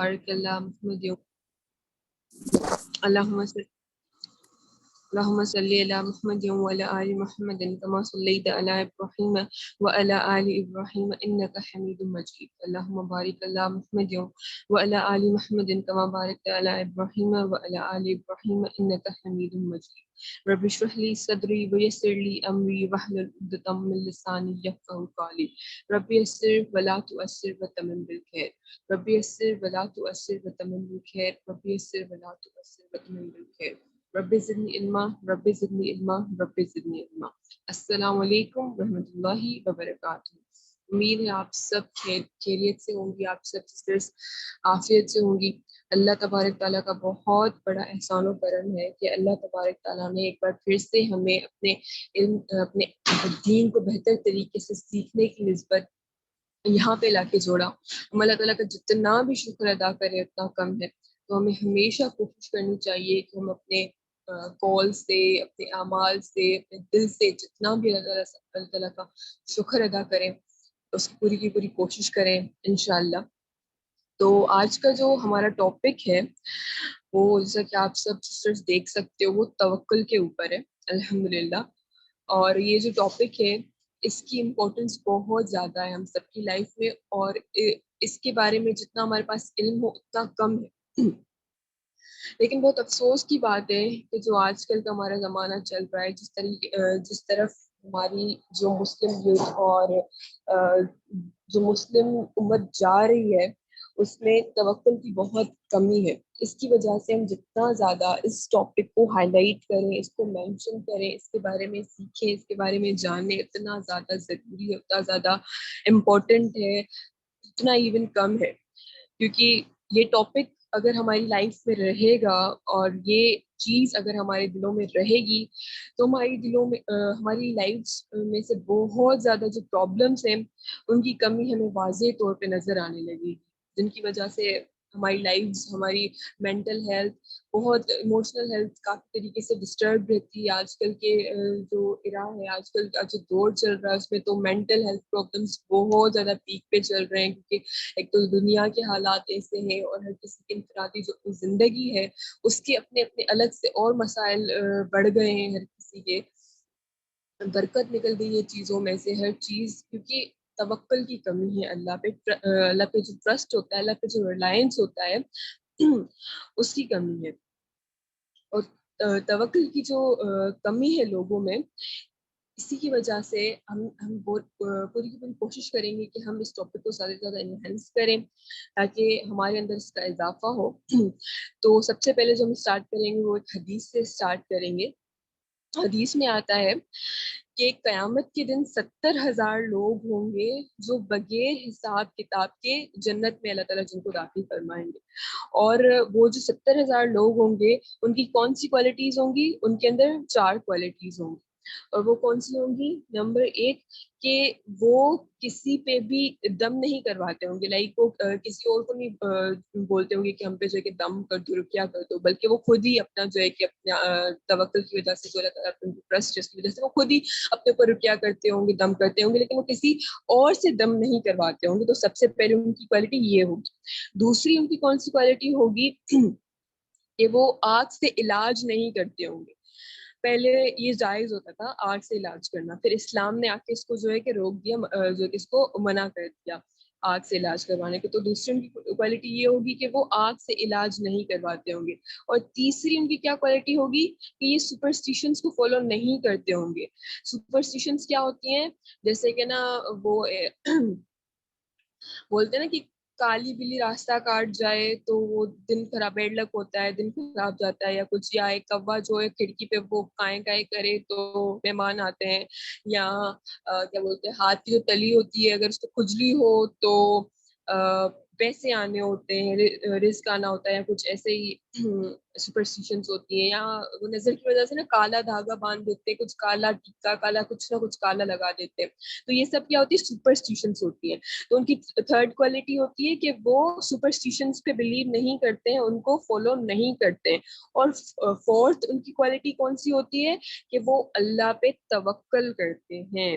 بارك الله محمد اللهم صل على محمد وعلى آل محمد كما صليت على إبراهيم وعلى آل إبراهيم إنك حميد مجيد. اللهم بارك على محمد وعلى آل محمد كما باركت على إبراهيم وعلى آل إبراهيم إنك حميد مجيد. رب اشرح لي صدري ويسر لي أمري واحلل عقدة من لساني يفقهوا قولي. رب يسر ولا تؤسر وتمم بالخير. رب يسر ولا تؤسر وتمم بالخير. رب يسر ولا تؤسر وتمم بالخير. رب زدنی علما، رب زدنی علما، رب زدنی علما۔ السلام علیکم ورحمۃ اللہ وبرکاتہ۔ امید ہے آپ سب خیریت سے ہوں گی، آپ سب سسٹرس عافیت سے ہوں گی۔ اللہ تبارک تعالیٰ کا بہت بڑا احسان و کرم ہے کہ اللہ تبارک تعالیٰ نے ایک بار پھر سے ہمیں اپنے علم، اپنے دین کو بہتر طریقے سے سیکھنے کی نسبت یہاں پہ لا کے جوڑا۔ ہم اللہ تعالیٰ کا جتنا بھی شکر ادا کریں اتنا کم ہے۔ تو ہمیں ہمیشہ کوشش کرنی چاہیے کہ ہم اپنے قول سے، اپنے اعمال سے، اپنے دل سے جتنا بھی اللہ تعالیٰ کا شکر ادا کریں، اس کی پوری پوری کوشش کریں انشاءاللہ۔ تو آج کا جو ہمارا ٹاپک ہے وہ جیسا کہ آپ سب سسٹرز دیکھ سکتے ہو وہ توکل کے اوپر ہے الحمدللہ۔ اور یہ جو ٹاپک ہے اس کی امپورٹنس بہت زیادہ ہے ہم سب کی لائف میں، اور اس کے بارے میں جتنا ہمارے پاس علم ہو اتنا کم ہے۔ لیکن بہت افسوس کی بات ہے کہ جو آج کل کا ہمارا زمانہ چل رہا ہے، جس طرف ہماری جو مسلم یوتھ اور جو مسلم امت جا رہی ہے اس میں توکل کی بہت کمی ہے۔ اس کی وجہ سے ہم جتنا زیادہ اس ٹاپک کو ہائی لائٹ کریں، اس کو مینشن کریں، اس کے بارے میں سیکھیں، اس کے بارے میں جانیں، اتنا زیادہ ضروری ہے، اتنا زیادہ امپورٹنٹ ہے، اتنا ایون کم ہے۔ کیونکہ یہ ٹاپک اگر ہماری لائف میں رہے گا اور یہ چیز اگر ہمارے دلوں میں رہے گی تو ہماری دلوں میں ہماری لائف میں سے بہت زیادہ جو پرابلمس ہیں ان کی کمی ہمیں واضح طور پہ نظر آنے لگے گی، جن کی وجہ سے ہماری لائف، ہماری مینٹل ہیلتھ، بہت ایموشنل ہیلتھ کافی طریقے سے ڈسٹرب رہتی ہے۔ آج کل کے جو ایرا ہے، آج کل کا جو دور چل رہا ہے اس میں تو مینٹل ہیلتھ پرابلمس بہت زیادہ پیک پہ چل رہے ہیں، کیونکہ ایک تو دنیا کے حالات ایسے ہیں اور ہر کسی کی انفرادی جو زندگی ہے اس کے اپنے اپنے الگ سے اور مسائل بڑھ گئے ہیں، ہر کسی کے برکت نکل گئی ہے چیزوں میں سے ہر چیز، کیونکہ توکل کی کمی ہے۔ اللہ پہ جو ٹرسٹ ہوتا ہے، اللہ پہ جو ریلائنس ہوتا ہے اس کی کمی ہے۔ اور توکل کی جو کمی ہے لوگوں میں، اسی کی وجہ سے ہم پوری کی پوری کوشش کریں گے کہ ہم اس ٹاپک کو زیادہ سے زیادہ انہینس کریں تاکہ ہمارے اندر اس کا اضافہ ہو۔ تو سب سے پہلے جو ہم اسٹارٹ کریں گے وہ ایک حدیث سے اسٹارٹ کریں گے۔ حدیث میں آتا ہے کہ قیامت کے دن 70,000 لوگ ہوں گے جو بغیر حساب کتاب کے جنت میں اللہ تعالیٰ جن کو داخل فرمائیں گے۔ اور وہ جو 70,000 لوگ ہوں گے ان کی کون سی کوالٹیز ہوں گی؟ ان کے اندر 4 کوالٹیز ہوں گی، اور وہ کون سی ہوں گی؟ نمبر 1 کہ وہ کسی پہ بھی دم نہیں کرواتے ہوں گے، لائک وہ کسی اور کو نہیں بولتے ہوں گے کہ ہم پہ جو ہے کہ دم کر دو، رکیا کر دو، بلکہ وہ خود ہی اپنا جو ہے کہ اپنا توکل کی وجہ سے، جو اللہ تعالیٰ ٹرسٹ کی وجہ سے وہ خود ہی اپنے اوپر رکیا کرتے ہوں گے، دم کرتے ہوں گے، لیکن وہ کسی اور سے دم نہیں کرواتے ہوں گے۔ تو سب سے پہلے ان کی کوالٹی یہ ہوگی۔ دوسری ان کی کون سی کوالٹی ہوگی؟ کہ وہ آگ سے علاج نہیں کرتے ہوں گے۔ پہلے یہ جائز ہوتا تھا آگ سے علاج کرنا، پھر اسلام نے آ کے اس کو جو ہے کہ روک دیا، جو کہ اس کو منع کر دیا آگ سے علاج کروانے کے۔ تو دوسری ان کی کوالٹی یہ ہوگی کہ وہ آگ سے علاج نہیں کرواتے ہوں گے۔ اور تیسری ان کی کیا کوالٹی ہوگی؟ کہ یہ سپرسٹیشنز کو فالو نہیں کرتے ہوں گے۔ سپرسٹیشنز کیا ہوتی ہیں؟ جیسے کہ نا وہ بولتے ہیں نا کہ کالی بلی راستہ کاٹ جائے تو وہ دن خراب، بیڈ لک ہوتا ہے، دن خراب جاتا ہے، یا کچھ، یا ایک کوا جو ہے کھڑکی پہ وہ کائیں کائیں کرے تو مہمان آتے ہیں، یا کیا بولتے ہیں ہاتھ کی جو تلی ہوتی ہے اگر اس کو کھجلی ہو تو پیسے آنے ہوتے ہیں، رزق آنا ہوتا ہے، یا کچھ ایسے ہی سپرسٹیشنز ہوتی ہیں، یا وہ نظر کی وجہ سے نا کالا دھاگا باندھ دیتے، کچھ کالا ٹیکا، کالا کچھ نہ کچھ کالا لگا دیتے ہیں۔ تو یہ سب کیا ہوتی ہے؟ سپرسٹیشنز ہوتی ہیں۔ تو ان کی تھرڈ کوالٹی ہوتی ہے کہ وہ سپرسٹیشنز پہ بلیو نہیں کرتے ہیں، ان کو فالو نہیں کرتے ہیں۔ اور فورتھ ان کی کوالٹی کون سی ہوتی ہے؟ کہ وہ اللہ پہ توکل کرتے ہیں۔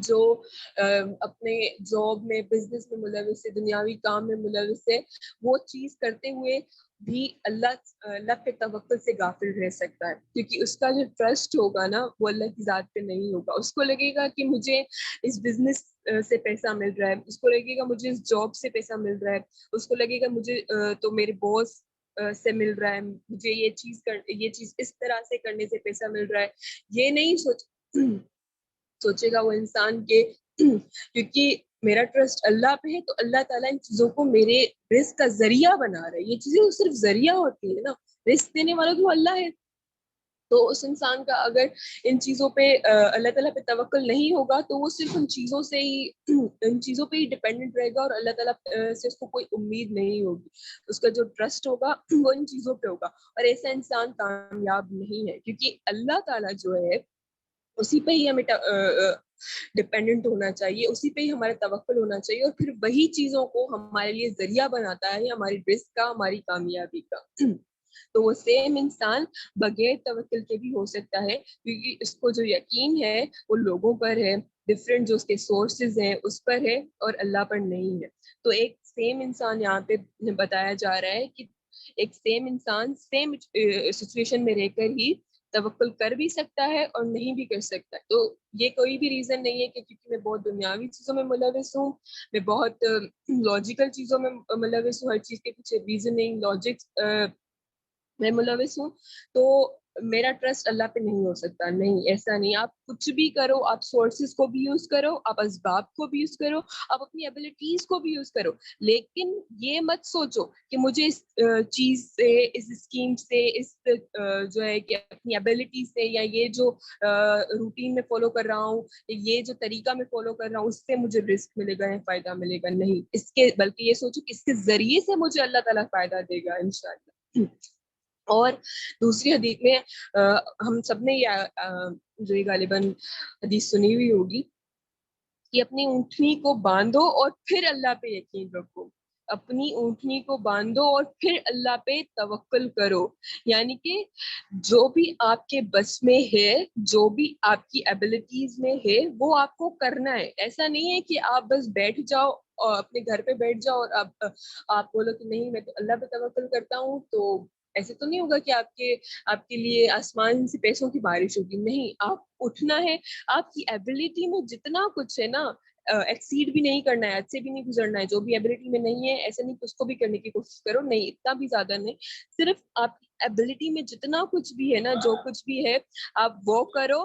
جو اپنے جاب میں بزنس میں ملوث ہے, دنیاوی کام میں ملوث ہے, وہ چیز کرتے ہوئے بھی اللہ پہ توکل سے غافل رہ سکتا ہے, کیونکہ اس کا جو ٹرسٹ ہوگا نا وہ اللہ کی ذات پہ نہیں ہوگا. اس کو لگے گا کہ مجھے اس بزنس سے پیسہ مل رہا ہے, اس کو لگے گا مجھے اس جاب سے پیسہ مل رہا ہے, اس کو لگے گا مجھے تو میرے باس سے مل رہا ہے, مجھے یہ چیز اس طرح سے کرنے سے پیسہ مل رہا ہے. یہ نہیں سوچے گا وہ انسان کے کیونکہ میرا ٹرسٹ اللہ پہ ہے تو اللہ تعالیٰ ان چیزوں کو میرے رزق کا ذریعہ بنا رہا ہے. یہ چیزیں صرف ذریعہ ہوتی ہے نا, رزق دینے والا تو اللہ ہے. تو اس انسان کا اگر ان چیزوں پہ اللہ تعالیٰ پہ توکل نہیں ہوگا تو وہ صرف ان چیزوں پہ ہی ڈپینڈنٹ رہے گا, اور اللہ تعالیٰ سے اس کو کوئی امید نہیں ہوگی. اس کا جو ٹرسٹ ہوگا وہ ان چیزوں پہ ہوگا, اور ایسا انسان کامیاب نہیں ہے, کیونکہ اللہ تعالیٰ جو ہے اسی پہ ہی ہمیں ڈپینڈنٹ ہونا چاہیے, اسی پہ ہی ہمارا توکل ہونا چاہیے, اور پھر وہی چیزوں کو ہمارے لیے ذریعہ بناتا ہے ہماری رزق کا, ہماری کامیابی کا. تو وہ سیم انسان بغیر توکل کے بھی ہو سکتا ہے, کیونکہ اس کو جو یقین ہے وہ لوگوں پر ہے, ڈفرینٹ جو اس کے سورسز ہیں اس پر ہے, اور اللہ پر نہیں ہے. تو ایک سیم انسان یہاں پہ بتایا جا رہا ہے کہ ایک سیم انسان سیم سچویشن میں رہ کر ہی توکل کر بھی سکتا ہے اور نہیں بھی کر سکتا. تو یہ کوئی بھی ریزن نہیں ہے کہ کیونکہ میں بہت دنیاوی چیزوں میں ملوث ہوں, میں بہت لاجیکل چیزوں میں ملوث ہوں, ہر چیز کے پیچھے ریزننگ لاجکس میں ملوث ہوں, تو میرا ٹرسٹ اللہ پہ نہیں ہو سکتا. نہیں, ایسا نہیں. آپ کچھ بھی کرو, آپ سورسز کو بھی یوز کرو, آپ اسباب کو بھی یوز کرو, آپ اپنی ایبلٹیز کو بھی یوز کرو, لیکن یہ مت سوچو کہ مجھے اس چیز سے, اس اسکیم سے, اس جو ہے کہ اپنی ایبلٹی سے, یا یہ جو روٹین میں فالو کر رہا ہوں, یہ جو طریقہ میں فالو کر رہا ہوں, اس سے مجھے رزق ملے گا یا فائدہ ملے گا. نہیں, بلکہ یہ سوچو کہ اس کے ذریعے سے مجھے اللہ تعالیٰ فائدہ دے گا انشاءاللہ. اور دوسری حدیث میں ہم سب نے جو غالباً حدیث سنی ہوئی ہوگی کہ اپنی اونٹنی کو باندھو اور پھر اللہ پہ یقین رکھو, اپنی اونٹنی کو باندھو اور پھر اللہ پہ توکل کرو. یعنی کہ جو بھی آپ کے بس میں ہے, جو بھی آپ کی ایبلٹیز میں ہے, وہ آپ کو کرنا ہے. ایسا نہیں ہے کہ آپ بس بیٹھ جاؤ اور اپنے گھر پہ بیٹھ جاؤ اور آپ بولو کہ نہیں میں تو اللہ پہ توکل کرتا ہوں, تو ایسے تو نہیں ہوگا کہ آپ کے لیے آسمان سے پیسوں کی بارش ہوگی. نہیں, آپ اٹھنا ہے, آپ کی ایبلٹی میں جتنا کچھ ہے نا ایکسیڈ بھی نہیں کرنا ہے, سے بھی نہیں گزرنا ہے. جو بھی ایبلٹی میں نہیں ہے ایسے نہیں اس کو بھی کرنے کی کوشش کرو, نہیں اتنا بھی زیادہ نہیں, صرف آپ کی ایبلٹی میں جتنا کچھ بھی ہے نا, جو کچھ بھی ہے آپ وہ کرو,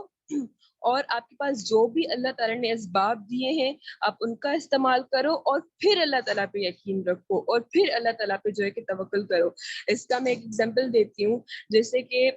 اور آپ کے پاس جو بھی اللہ تعالیٰ نے اسباب دیے ہیں آپ ان کا استعمال کرو, اور پھر اللہ تعالیٰ پہ یقین رکھو, اور پھر اللہ تعالیٰ پہ جو ہے کہ توکل کرو. اس کا میں ایک ایگزامپل دیتی ہوں. جیسے کہ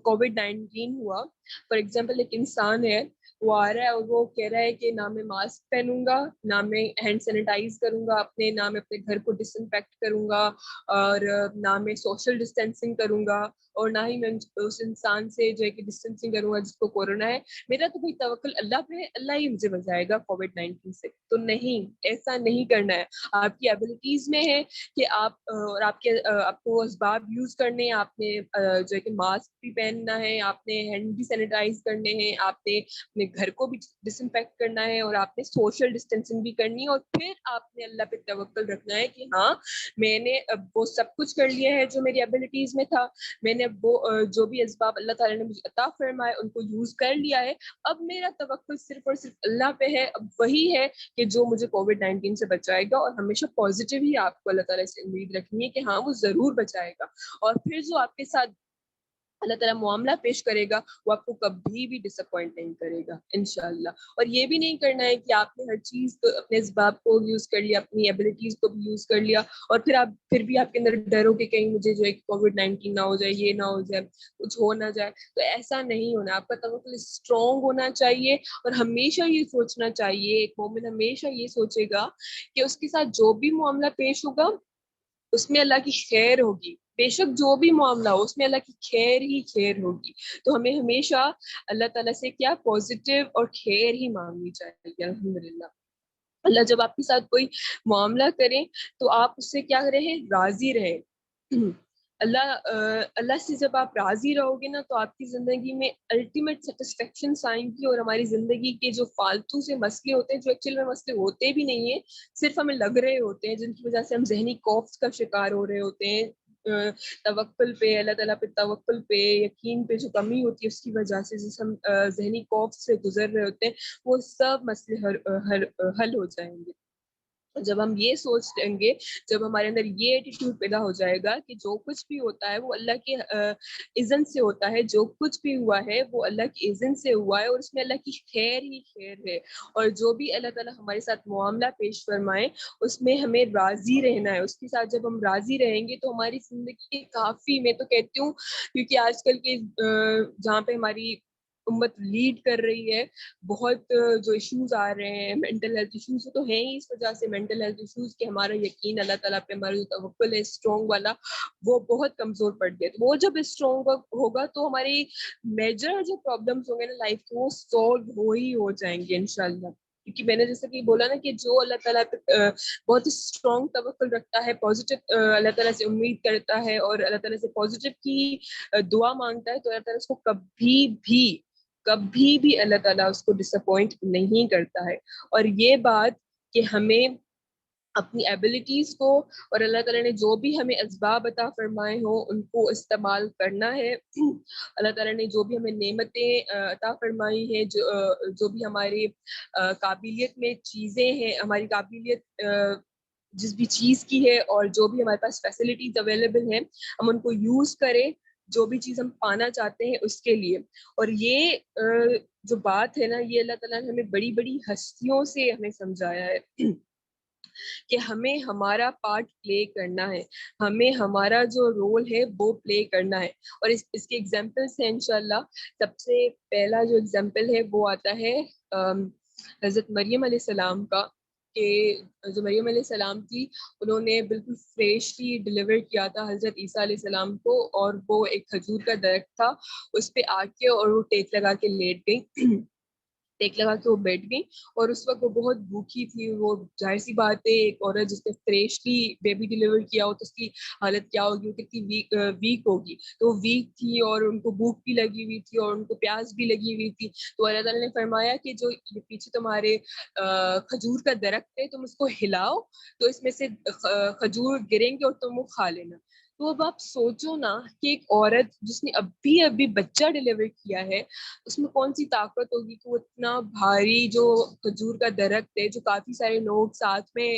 کووڈ-19 ہوا, فار ایگزامپل ایک انسان ہے, وہ آ رہا ہے اور وہ کہہ رہا ہے کہ نہ میں ماسک پہنوں گا, نہ میں ہینڈ سینیٹائز کروں گا اپنے, نہ میں اپنے گھر کو ڈس انفیکٹ کروں گا, اور نہ میں سوشل ڈسٹینسنگ کروں گا, اور نہ ہی میں اس انسان سے جو ہے کہ ڈسٹینسنگ کروں گا جس کو کورونا ہے. میرا تو کوئی توکل اللہ پہ ہے, اللہ ہی مجھے بچائے گا کووڈ-19 سے. تو نہیں, ایسا نہیں کرنا ہے. آپ کی ایبلٹیز میں ہے کہ اور آپ کو اسباب یوز کرنے ہیں, آپ نے جو ہے کہ ماسک بھی پہننا ہے, آپ نے ہینڈ بھی سینیٹائز کرنے ہیں, آپ نے اپنے گھر کو بھی ڈس انفیکٹ کرنا ہے, اور آپ نے سوشل ڈسٹینسنگ بھی کرنی ہے, اور پھر آپ نے اللہ پہ توکل رکھنا ہے کہ ہاں میں نے وہ سب کچھ کر لیا ہے جو میری ایبلٹیز میں تھا, میں نے وہ جو بھی اسباب اللہ تعالیٰ نے مجھے عطا فرمائے ان کو یوز کر لیا ہے. اب میرا توکل صرف اور صرف اللہ پہ ہے. اب وہی ہے کہ جو مجھے کووڈ-19 سے بچائے گا, اور ہمیشہ پازیٹیو ہی آپ کو اللہ تعالیٰ سے امید رکھنی ہے کہ ہاں وہ ضرور بچائے گا. اور پھر جو آپ کے ساتھ اللہ تعالیٰ معاملہ پیش کرے گا وہ آپ کو کبھی بھی ڈس اپوائنٹ نہیں کرے گا انشاءاللہ. اور یہ بھی نہیں کرنا ہے کہ آپ نے ہر چیز کو, اپنے اسباب کو یوز کر لیا, اپنی ایبلٹیز کو بھی یوز کر لیا, اور پھر بھی آپ کے اندر ڈر ہو کہ کہیں مجھے جو ہے کووڈ-19 نہ ہو جائے, یہ نہ ہو جائے, کچھ ہو نہ جائے. تو ایسا نہیں ہونا. آپ کا توکل اسٹرانگ ہونا چاہیے, اور ہمیشہ یہ سوچنا چاہیے, ایک مومن ہمیشہ یہ سوچے گا کہ اس کے ساتھ جو بھی معاملہ پیش ہوگا اس میں اللہ کی خیر ہوگی. بے شک جو بھی معاملہ ہو اس میں اللہ کی خیر ہی خیر ہوگی. تو ہمیں ہمیشہ اللہ تعالیٰ سے کیا پازیٹیو اور خیر ہی مانگنی چاہیے. الحمدللہ اللہ جب آپ کے ساتھ کوئی معاملہ کریں تو آپ اس سے کیا رہیں, راضی رہیں. اللہ سے جب آپ راضی رہو گے نا تو آپ کی زندگی میں الٹیمیٹ سیٹسفیکشن آئیں گی، اور ہماری زندگی کے جو فالتو سے مسئلے ہوتے ہیں، جو ایکچوئل میں مسئلے ہوتے بھی نہیں ہیں، صرف ہمیں لگ رہے ہوتے ہیں، جن کی وجہ سے ہم ذہنی کوفت کا شکار ہو رہے ہوتے ہیں، توکل پہ، اللہ تعالیٰ پہ توکل پہ، یقین پہ جو کمی ہوتی ہے اس کی وجہ سے، جس ہم ذہنی کوفت سے گزر رہے ہوتے ہیں، وہ سب مسئلے حل ہو جائیں گے جب ہم یہ سوچ لیں گے، جب ہمارے اندر یہ ایٹیٹیوڈ پیدا ہو جائے گا کہ جو کچھ بھی ہوتا ہے وہ اللہ کے اذن سے ہوتا ہے، جو کچھ بھی ہوا ہے وہ اللہ کی اذن سے ہوا ہے، اور اس میں اللہ کی خیر ہی خیر ہے، اور جو بھی اللہ تعالیٰ ہمارے ساتھ معاملہ پیش فرمائے اس میں ہمیں راضی رہنا ہے، اس کے ساتھ جب ہم راضی رہیں گے تو ہماری زندگی کافی، میں تو کہتی ہوں، کیونکہ آج کل کے جہاں پہ ہماری امت لیڈ کر رہی ہے، بہت جو ایشوز آ رہے ہیں، مینٹل ہیلتھ ایشوز تو ہیں ہی، اس وجہ سے مینٹل ہیلتھ ایشوز کہ ہمارا یقین اللہ تعالیٰ پہ، ہمارا جو توکل ہے اسٹرانگ والا، وہ بہت کمزور پڑ گیا، تو وہ جب اسٹرانگ ہوگا تو ہماری میجر جو پرابلمس ہوں گے نا لائف کے، وہ سولو ہو جائیں گے انشاءاللہ، کیونکہ میں نے جیسے کہ بولا نا کہ جو اللہ تعالیٰ پہ بہت ہی اسٹرانگ توکل رکھتا ہے، پازیٹیو اللہ تعالیٰ سے امید کرتا ہے، اور اللہ تعالیٰ سے پازیٹیو کی دعا مانگتا ہے، تو اللہ تعالیٰ اس کو کبھی بھی اللہ تعالیٰ اس کو ڈس اپوائنٹ نہیں کرتا ہے۔ اور یہ بات کہ ہمیں اپنی ایبلٹیز کو، اور اللہ تعالیٰ نے جو بھی ہمیں اسباب عطا فرمائے ہوں ان کو استعمال کرنا ہے، اللہ تعالیٰ نے جو بھی ہمیں نعمتیں عطا فرمائی ہیں، جو بھی ہماری قابلیت میں چیزیں ہیں، ہماری قابلیت جس بھی چیز کی ہے، اور جو بھی ہمارے پاس فیسلٹیز اویلیبل ہیں، ہم ان کو یوز کریں جو بھی چیز ہم پانا چاہتے ہیں اس کے لیے۔ اور یہ جو بات ہے نا، یہ اللہ تعالیٰ نے ہمیں بڑی بڑی ہستیوں سے ہمیں سمجھایا ہے کہ ہمیں ہمارا پارٹ پلے کرنا ہے، ہمیں ہمارا جو رول ہے وہ پلے کرنا ہے۔ اور اس کے ایگزامپلس ہیں انشاءاللہ۔ سب سے پہلا جو ایگزامپل ہے وہ آتا ہے حضرت مریم علیہ السلام کا، کہ جو مریم علیہ السلام تھی، انہوں نے بالکل فریشلی ڈلیور کیا تھا حضرت عیسیٰ علیہ السلام کو، اور وہ ایک کھجور کا درخت تھا، اس پہ آ کے اور وہ ٹیک لگا کے لیٹ گئی، ٹیک لگا کے وہ بیٹھ گئی، اور اس وقت وہ بہت بھوکی تھی۔ وہ ظاہر سی بات ہے، ایک عورت جس نے فریشلی بیبی ڈلیور کیا ہو تو اس کی حالت کیا ہوگی، وہ کتنی ویک ہوگی، تو وہ ویک تھی، اور ان کو بھوک بھی لگی ہوئی تھی، اور ان کو پیاس بھی لگی ہوئی تھی۔ تو اللہ تعالیٰ نے فرمایا کہ جو یہ پیچھے تمہارے کھجور کا درخت ہے، تم اس کو ہلاؤ تو اس میں سے کھجور گریں گے اور تم وہ کھا لینا۔ تو اب آپ سوچو نا کہ ایک عورت جس نے ابھی بچہ ڈلیور کیا ہے، اس میں کون سی طاقت ہوگی کہ وہ اتنا بھاری جو کھجور کا درخت ہے، جو کافی سارے لوگ ساتھ میں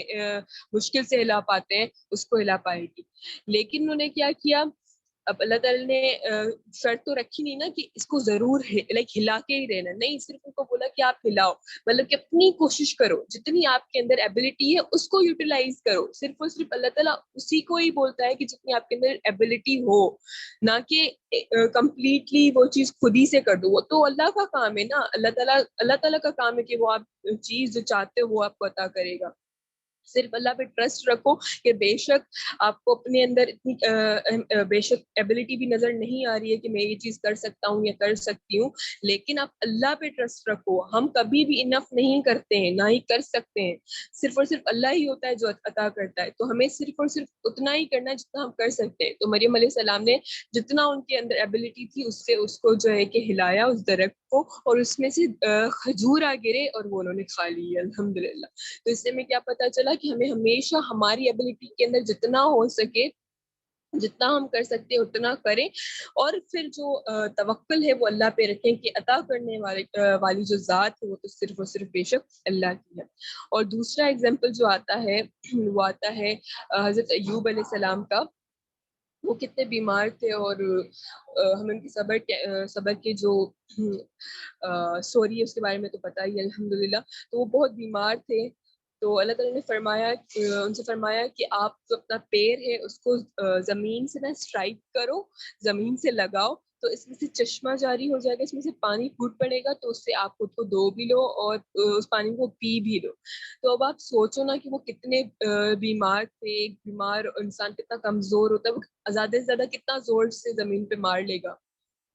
مشکل سے ہلا پاتے ہیں، اس کو ہلا پائے گی۔ لیکن انہوں نے کیا کیا، اب اللہ تعالیٰ نے شرط تو رکھی نہیں نا کہ اس کو ضرور ہلا کے ہی رہنا، نہیں، صرف ان کو بولا کہ آپ ہلاؤ، مطلب کہ اپنی کوشش کرو، جتنی آپ کے اندر ایبلٹی ہے اس کو یوٹیلائز کرو۔ صرف اور صرف اللہ تعالیٰ اسی کو ہی بولتا ہے کہ جتنی آپ کے اندر ایبلٹی ہو، نہ کہ کمپلیٹلی وہ چیز خود ہی سے کر دو، وہ تو اللہ کا کام ہے نا، اللہ تعالیٰ کا کام ہے کہ وہ آپ چیز جو چاہتے ہو وہ آپ کو عطا کرے گا۔ صرف اللہ پہ ٹرسٹ رکھو کہ بے شک آپ کو اپنے اندر اتنی بے شک ایبلٹی بھی نظر نہیں آ رہی ہے کہ میں یہ چیز کر سکتا ہوں یا کر سکتی ہوں، لیکن آپ اللہ پہ ٹرسٹ رکھو۔ ہم کبھی بھی انف نہیں کرتے ہیں، نہ ہی کر سکتے ہیں، صرف اور صرف اللہ ہی ہوتا ہے جو عطا کرتا ہے، تو ہمیں صرف اور صرف اتنا ہی کرنا ہے جتنا ہم کر سکتے ہیں۔ تو مریم علیہ السلام نے جتنا ان کے اندر ایبلٹی تھی اس سے اس کو جو ہے کہ ہلایا، اس درخت کو، اور اس میں سے کھجور آ گرے اور وہ انہوں نے کھا لی، الحمدللہ۔ تو اس سے ہمیں کیا پتا چلا کہ ہمیں ہمیشہ ہماری ایبلٹی کے اندر جتنا ہو سکے، جتنا ہم کر سکتے ہیں اتنا کریں، اور پھر جو توکل ہے وہ اللہ پہ رکھیں کہ عطا کرنے والی جو ذات ہے وہ تو صرف اور صرف بے شک اللہ کی ہے۔ اور دوسرا ایگزامپل جو آتا ہے وہ آتا ہے حضرت ایوب علیہ السلام کا۔ وہ کتنے بیمار تھے، اور ہمیں ان کی صبر کے جو سوری ہے اس کے بارے میں تو پتہ ہی ہے الحمدللہ۔ تو وہ بہت بیمار تھے، تو اللہ تعالیٰ نے ان سے فرمایا کہ آپ جو اپنا پیر ہے اس کو زمین سے نہ اسٹرائک کرو، زمین سے لگاؤ، تو اس میں سے چشمہ جاری ہو جائے گا، اس میں سے پانی پھوٹ پڑے گا، تو اس سے آپ خود کو دھو بھی لو اور اس پانی کو پی بھی لو۔ تو اب آپ سوچو نا کہ وہ کتنے بیمار تھے، ایک بیمار انسان کتنا کمزور ہوتا ہے، وہ زیادہ سے زیادہ کتنا زور سے زمین پہ مار لے گا،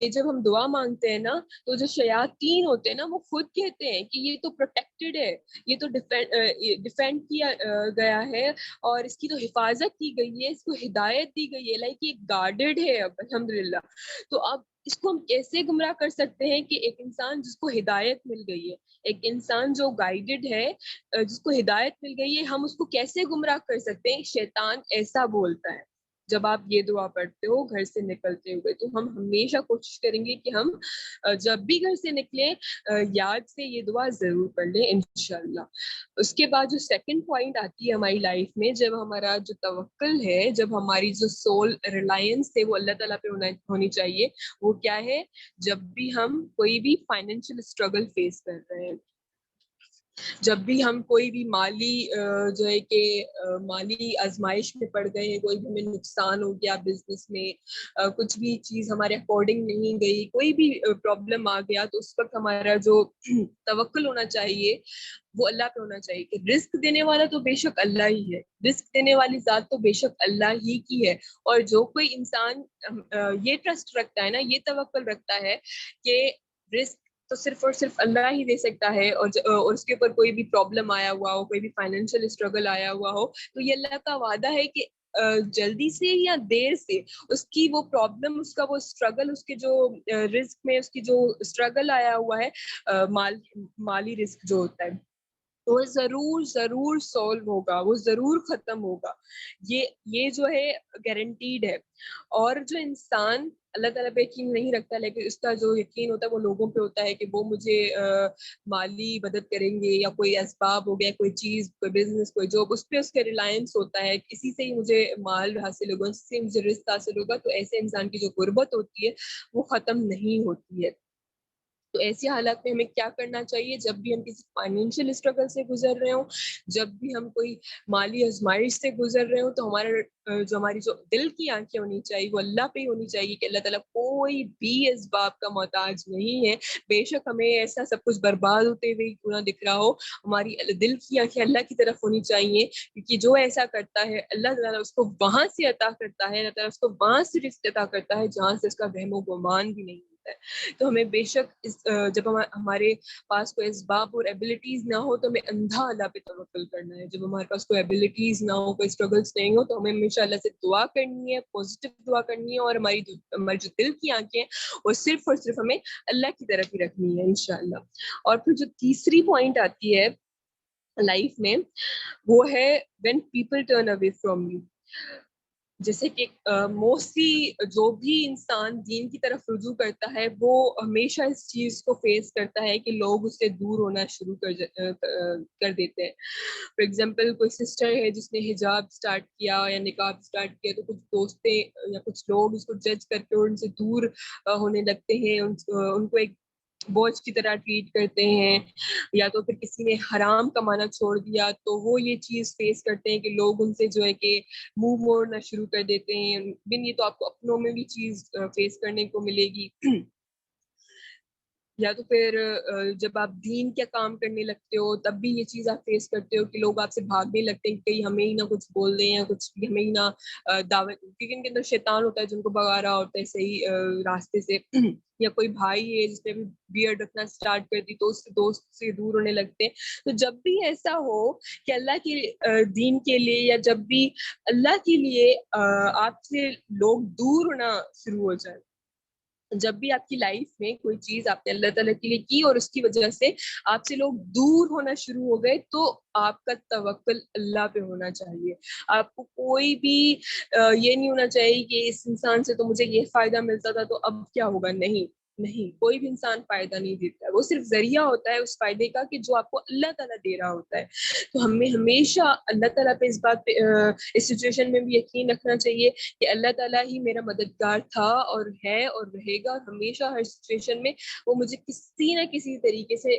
یہ جب ہم دعا مانگتے ہیں نا تو جو شیاطین ہوتے ہیں نا وہ خود کہتے ہیں کہ یہ تو پروٹیکٹڈ ہے، یہ تو ڈیفینڈ کیا گیا ہے اور اس کی تو حفاظت کی گئی ہے، اس کو ہدایت دی گئی ہے، لائک یہ گارڈڈ ہے اب الحمدللہ. تو اب اس کو ہم کیسے گمراہ کر سکتے ہیں کہ ایک انسان جس کو ہدایت مل گئی ہے، ایک انسان جو گائیڈڈ ہے، جس کو ہدایت مل گئی ہے، ہم اس کو کیسے گمراہ کر سکتے ہیں؟ شیطان ایسا بولتا ہے جب آپ یہ دعا پڑھتے ہو گھر سے نکلتے ہوئے. تو ہم ہمیشہ کوشش کریں گے کہ ہم جب بھی گھر سے نکلیں یاد سے یہ دعا ضرور پڑھ لیں انشاءاللہ. اس کے بعد جو سیکنڈ پوائنٹ آتی ہے ہماری لائف میں، جب ہمارا جو توکل ہے، جب ہماری جو سول ریلائنس ہے وہ اللہ تعالیٰ پہ ہونی چاہیے، وہ کیا ہے؟ جب بھی ہم کوئی بھی فائنینشیل اسٹرگل فیس کر رہے ہیں، جب بھی ہم کوئی بھی مالی جو ہے کہ مالی آزمائش میں پڑ گئے ہیں، کوئی بھی ہمیں نقصان ہو گیا بزنس میں، کچھ بھی چیز ہمارے اکارڈنگ نہیں گئی، کوئی بھی پرابلم آ گیا، تو اس وقت ہمارا جو توکل ہونا چاہیے وہ اللہ پہ ہونا چاہیے کہ رزق دینے والا تو بے شک اللہ ہی ہے، رزق دینے والی ذات تو بے شک اللہ ہی کی ہے. اور جو کوئی انسان یہ ٹرسٹ رکھتا ہے نا، یہ توکل رکھتا ہے کہ رزق تو صرف اور صرف اللہ ہی دے سکتا ہے، اور اس کے اوپر کوئی بھی پرابلم آیا ہوا ہو، کوئی بھی فائنینشیل اسٹرگل آیا ہوا ہو، تو یہ اللہ کا وعدہ ہے کہ جلدی سے یا دیر سے اس کی وہ پرابلم، اس کا وہ اسٹرگل، اس کے جو رزق میں اس کی جو اسٹرگل آیا ہوا ہے، مالی رزق جو ہوتا ہے، وہ ضرور ضرور سولو ہوگا، وہ ضرور ختم ہوگا. یہ جو ہے گارنٹیڈ ہے. اور جو انسان اللہ تعالیٰ پہ یقین نہیں رکھتا، لیکن اس کا جو یقین ہوتا ہے وہ لوگوں پہ ہوتا ہے کہ وہ مجھے مالی مدد کریں گے، یا کوئی اسباب ہو گیا، کوئی چیز، کوئی بزنس، کوئی جاب، اس پہ اس کا ریلائنس ہوتا ہے، اسی سے ہی مجھے مال حاصل ہوگا، اسی سے مجھے رزق حاصل ہوگا. تو ایسے انسان کی جو غربت ہوتی ہے وہ ختم نہیں ہوتی ہے. تو ایسی حالات میں ہمیں کیا کرنا چاہیے؟ جب بھی ہم کسی فائنینشیل اسٹرگل سے گزر رہے ہوں، جب بھی ہم کوئی مالی آزمائش سے گزر رہے ہوں، تو ہماری جو دل کی آنکھیں ہونی چاہیے وہ اللہ پہ ہی ہونی چاہیے کہ اللہ تعالیٰ کوئی بھی اسباب کا محتاج نہیں ہے. بے شک ہمیں ایسا سب کچھ برباد ہوتے ہوئے کیوں نہ دکھ رہا ہو، ہماری دل کی آنکھیں اللہ کی طرف ہونی چاہیے، کیونکہ جو ایسا کرتا ہے اللہ تعالیٰ اس کو وہاں سے عطا کرتا ہے، اللہ تعالیٰ اس کو وہاں سے رزق عطا کرتا ہے جہاں سے اس کا وہم و گمان بھی نہیں ہوتا ہے. تو ہمیں بے شک جب ہمارے پاس کوئی اسباب اور ایبلٹیز نہ ہو تو ہمیں اندھا اللہ پہ توکل کرنا ہے. جب ہمارے پاس کوئی ایبلٹیز نہ ہو، کوئی اسٹرگلس نہیں ہو، تو ہمیں ہمیشہ اللہ سے دعا کرنی ہے، پازیٹیو دعا کرنی ہے، اور ہماری جو دل کی آنکھیں ہیں وہ صرف اور صرف ہمیں اللہ کی طرف ہی رکھنی ہے انشاءاللہ. اور پھر جو تیسری پوائنٹ آتی ہے لائف میں، وہ ہے when people turn away from you. جیسے کہ موسٹلی جو بھی انسان دین کی طرف رجوع کرتا ہے وہ ہمیشہ اس چیز کو فیس کرتا ہے کہ لوگ اس سے دور ہونا شروع کر دیتے ہیں. فار ایگزامپل کوئی سسٹر ہے جس نے حجاب سٹارٹ کیا یا نقاب سٹارٹ کیا، تو کچھ دوستیں یا کچھ لوگ اس کو جج کر کے ان سے دور ہونے لگتے ہیں، ان کو ایک بوجھ کی طرح ٹریٹ کرتے ہیں. یا تو پھر کسی نے حرام کمانا چھوڑ دیا تو وہ یہ چیز فیس کرتے ہیں کہ لوگ ان سے جو ہے کہ منہ موڑنا شروع کر دیتے ہیں. یہ تو آپ کو اپنوں میں بھی چیز فیس کرنے کو ملے گی. یا تو پھر جب آپ دین کا کام کرنے لگتے ہو تب بھی یہ چیز آپ فیس کرتے ہو کہ لوگ آپ سے بھاگنے لگتے ہیں کہ کہیں ہمیں ہی نہ کچھ بول دیں، یا کچھ ہمیں ہی نہ دعوت، کیونکہ ان کے اندر شیطان ہوتا ہے جن کو بھگا رہا ہوتا ہے صحیح راستے سے. یا کوئی بھائی ہے جس نے بھی بیئرڈ رکھنا اسٹارٹ کر دی تو اس دوست سے دور ہونے لگتے ہیں. تو جب بھی ایسا ہو کہ اللہ کے دین کے لیے، یا جب بھی اللہ کے لیے آپ سے لوگ دور ہونا شروع ہو جائے، جب بھی آپ کی لائف میں کوئی چیز آپ نے اللہ تعالیٰ کے لیے کی اور اس کی وجہ سے آپ سے لوگ دور ہونا شروع ہو گئے، تو آپ کا توکل اللہ پہ ہونا چاہیے. آپ کو کوئی بھی یہ نہیں ہونا چاہیے کہ اس انسان سے تو مجھے یہ فائدہ ملتا تھا تو اب کیا ہوگا. نہیں نہیں، کوئی بھی انسان فائدہ نہیں دیتا ہے، وہ صرف ذریعہ ہوتا ہے اس فائدے کا کہ جو آپ کو اللہ تعالیٰ دے رہا ہوتا ہے. تو ہمیں ہمیشہ اللہ تعالیٰ پہ اس بات پہ اس سچویشن میں بھی یقین رکھنا چاہیے کہ اللہ تعالیٰ ہی میرا مددگار تھا اور ہے اور رہے گا. ہمیشہ ہر سچویشن میں وہ مجھے کسی نہ کسی طریقے سے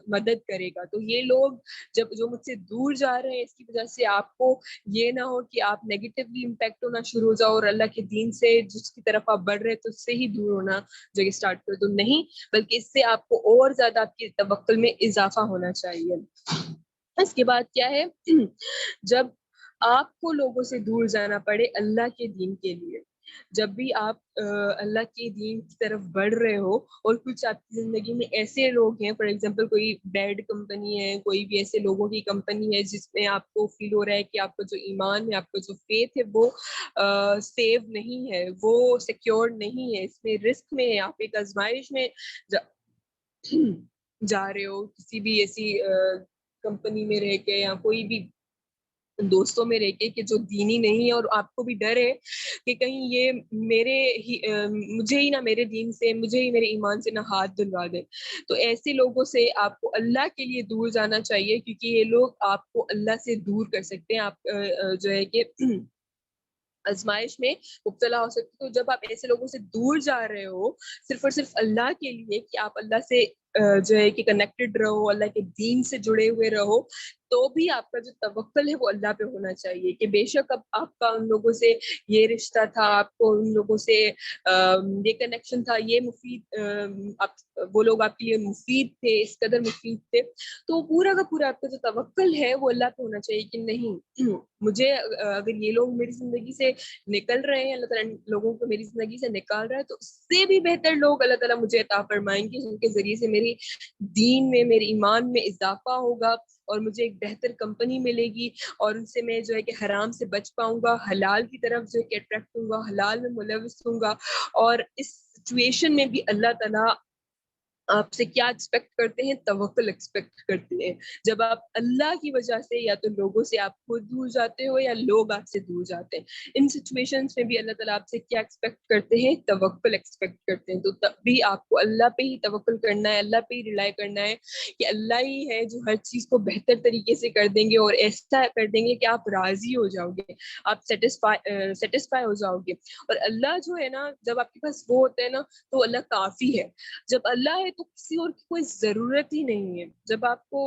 مدد کرے گا. تو یہ لوگ جو مجھ سے دور جا رہے ہیں، اس کی وجہ سے آپ کو یہ نہ ہو کہ آپ نیگیٹولی امپیکٹ ہونا شروع ہو جاؤ اور اللہ کے دین سے جس کی طرف آپ بڑھ رہے تو اس سے ہی دور ہونا جو اسٹارٹ کر دو. نہیں، بلکہ اس سے آپ کو اور زیادہ آپ کے توکل میں اضافہ ہونا چاہیے. اس کے بعد کیا ہے؟ جب آپ کو لوگوں سے دور جانا پڑے اللہ کے دین کے لیے، جب بھی آپ اللہ کے دین کی طرف بڑھ رہے ہو اور کچھ آپ کی زندگی میں ایسے لوگ ہیں، فار ایگزامپل کوئی بیڈ کمپنی ہے، کوئی بھی ایسے لوگوں کی کمپنی ہے جس میں آپ کو فیل ہو رہا ہے کہ آپ کا جو ایمان ہے، آپ کا جو فیتھ ہے وہ سیو نہیں ہے، وہ سیکیور نہیں ہے، اس میں رسک میں ہے، آپ ایک آزمائش میں جا رہے ہو، کسی بھی ایسی کمپنی میں رہ کے یا کوئی بھی دوستوں میں رہ کے کہ جو دینی نہیں ہے، اور آپ کو بھی ڈر ہے کہ کہیں یہ میرے ہی مجھے ہی نہ میرے دین سے، مجھے ہی میرے ایمان سے نہ ہاتھ دھلوا دے، تو ایسے لوگوں سے آپ کو اللہ کے لیے دور جانا چاہیے، کیونکہ یہ لوگ آپ کو اللہ سے دور کر سکتے ہیں، آپ جو ہے کہ آزمائش میں مبتلا ہو سکتے. تو جب آپ ایسے لوگوں سے دور جا رہے ہو صرف اور صرف اللہ کے لیے کہ آپ اللہ سے جو ہے کہ کنیکٹڈ رہو، اللہ کے دین سے جڑے ہوئے رہو، تو بھی آپ کا جو توکل ہے وہ اللہ پہ ہونا چاہیے کہ بے شک اب آپ کا ان لوگوں سے یہ رشتہ تھا، آپ کو ان لوگوں سے یہ کنیکشن تھا، یہ مفید وہ لوگ آپ کے لیے مفید تھے، اس قدر مفید تھے، تو پورا کا پورا آپ کا جو توکل ہے وہ اللہ پہ ہونا چاہیے کہ نہیں، مجھے اگر یہ لوگ میری زندگی سے نکل رہے ہیں، اللہ تعالیٰ لوگوں کو میری زندگی سے نکال رہا ہے، تو اس سے بھی بہتر لوگ اللہ تعالیٰ مجھے عطا فرمائیں گے جن کے ذریعے سے میری دین میں، میرے ایمان میں اضافہ ہوگا، اور مجھے ایک بہتر کمپنی ملے گی، اور ان سے میں جو ہے کہ حرام سے بچ پاؤں گا، حلال کی طرف جو ہے کہ اٹریکٹ ہوں گا، حلال میں ملوث ہوں گا. اور اس سچویشن میں بھی اللہ تعالیٰ آپ سے کیا ایکسپیکٹ کرتے ہیں؟ توکل ایکسپیکٹ کرتے ہیں. جب آپ اللہ کی وجہ سے یا تو لوگوں سے آپ خود دور جاتے ہو یا لوگ آپ سے دور جاتے ہیں، ان سچویشنز میں بھی اللہ تعالیٰ آپ سے کیا ایکسپیکٹ کرتے ہیں؟ توکل ایکسپیکٹ کرتے ہیں. تو تب بھی آپ کو اللہ پہ ہی توکل کرنا ہے، اللہ پہ ہی ریلائی کرنا ہے کہ اللہ ہی ہے جو ہر چیز کو بہتر طریقے سے کر دیں گے، اور ایسا کر دیں گے کہ آپ راضی ہو جاؤ گے، آپ سیٹسفائی ہو جاؤ گے. اور اللہ جو ہے نا، جب آپ کے پاس وہ ہوتا ہے نا تو اللہ کافی ہے. جب اللہ ہے تو کسی اور کی کوئی ضرورت ہی نہیں ہے. جب آپ کو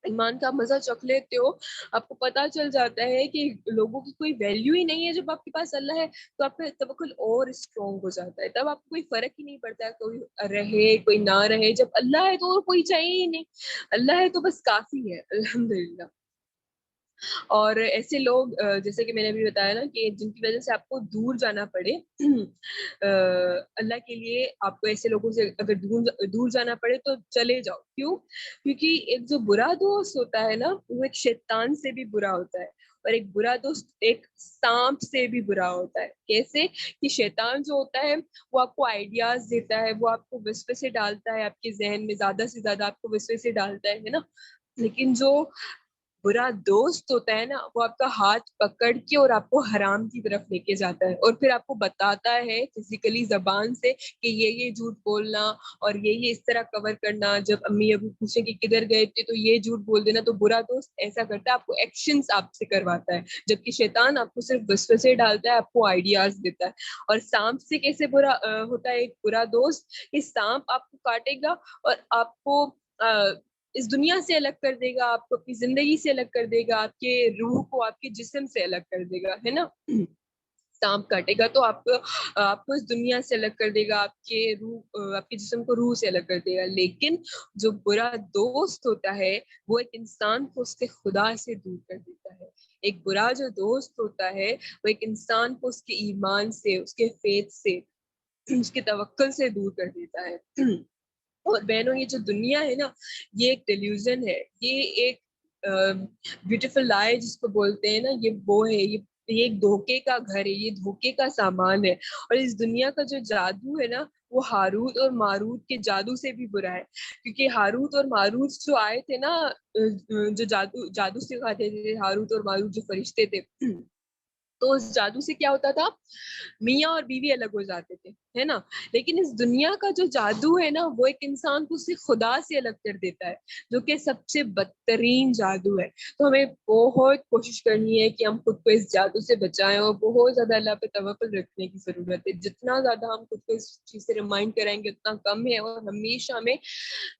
ایمان کا مزہ چکھ لیتے ہو، آپ کو پتا چل جاتا ہے کہ لوگوں کی کوئی ویلیو ہی نہیں ہے. جب آپ کے پاس اللہ ہے تو آپ کا توکل اور اسٹرانگ ہو جاتا ہے، تب آپ کو کوئی فرق ہی نہیں پڑتا ہے کوئی رہے کوئی نہ رہے. جب اللہ ہے تو کوئی چاہیے ہی نہیں، اللہ ہے تو بس کافی ہے. الحمدللہ. اور ایسے لوگ جیسے کہ میں نے ابھی بتایا نا کہ جن کی وجہ سے آپ کو دور جانا پڑے اللہ کے لیے، آپ کو ایسے لوگوں سے اگر دور جانا پڑے تو چلے جاؤ. کیوں؟ کیونکہ ایک جو برا دوست ہوتا ہے نا، وہ ایک شیطان سے بھی برا ہوتا ہے، اور ایک برا دوست ایک سانپ سے بھی برا ہوتا ہے. کیسے؟ کہ شیطان جو ہوتا ہے وہ آپ کو آئیڈیاز دیتا ہے، وہ آپ کو وسوسے ڈالتا ہے، آپ کے ذہن میں زیادہ سے زیادہ آپ کو وسوسے ڈالتا ہے نا. لیکن جو برا دوست ہوتا ہے نا، وہ آپ کا ہاتھ پکڑ کے اور آپ کو حرام کی طرف لے کے جاتا ہے، اور پھر آپ کو بتاتا ہے فزیکلی زبان سے کہ یہ جھوٹ بولنا اور یہ اس طرح کور کرنا. جب امی ابو پوچھیں کہ کدھر گئے تھے تو یہ جھوٹ بول دینا. تو برا دوست ایسا کرتا ہے، آپ کو ایکشنز آپ سے کرواتا ہے، جبکہ شیطان آپ کو صرف وسوسے ڈالتا ہے، آپ کو آئیڈیاز دیتا ہے. اور سانپ سے کیسے برا ہوتا ہے ایک برا دوست؟ کہ سانپ آپ کو کاٹے گا اور آپ کو اس دنیا سے الگ کر دے گا، آپ کو اپنی زندگی سے الگ کر دے گا، آپ کے روح کو آپ کے جسم سے الگ کر دے گا، ہے نا. سانپ کاٹے گا تو آپ کو اس دنیا سے الگ کر دے گا، آپ کے روح، آپ کے جسم کو روح سے الگ کر دے گا. لیکن جو برا دوست ہوتا ہے وہ ایک انسان کو اس کے خدا سے دور کر دیتا ہے. ایک برا جو دوست ہوتا ہے وہ ایک انسان کو اس کے ایمان سے، اس کے فیتھ سے، اس کے توکل سے دور کر دیتا ہے. اور بہنوں، یہ جو دنیا ہے نا، یہ ایک ڈیلیوژن ہے، یہ ایک بیوٹیفل لائے جس کو بولتے ہیں نا، یہ وہ ہے، یہ ایک دھوکے کا گھر ہے، یہ دھوکے کا سامان ہے. اور اس دنیا کا جو جادو ہے نا، وہ ہاروت اور ماروت کے جادو سے بھی برا ہے. کیونکہ ہاروت اور ماروت جو آئے تھے نا، جو جادو سکھاتے تھے، ہاروت اور ماروت جو فرشتے تھے، تو اس جادو سے کیا ہوتا تھا؟ میاں اور بیوی الگ ہو جاتے تھے، ہے نا. لیکن اس دنیا کا جو جادو ہے نا، وہ ایک انسان کو صرف خدا سے الگ کر دیتا ہے، جو کہ سب سے بدترین جادو ہے. تو ہمیں بہت کوشش کرنی ہے کہ ہم خود کو اس جادو سے بچائیں، اور بہت زیادہ اللہ پہ توکل رکھنے کی ضرورت ہے. جتنا زیادہ ہم خود کو اس چیز سے ریمائنڈ کرائیں گے اتنا کم ہے. اور ہمیشہ ہمیں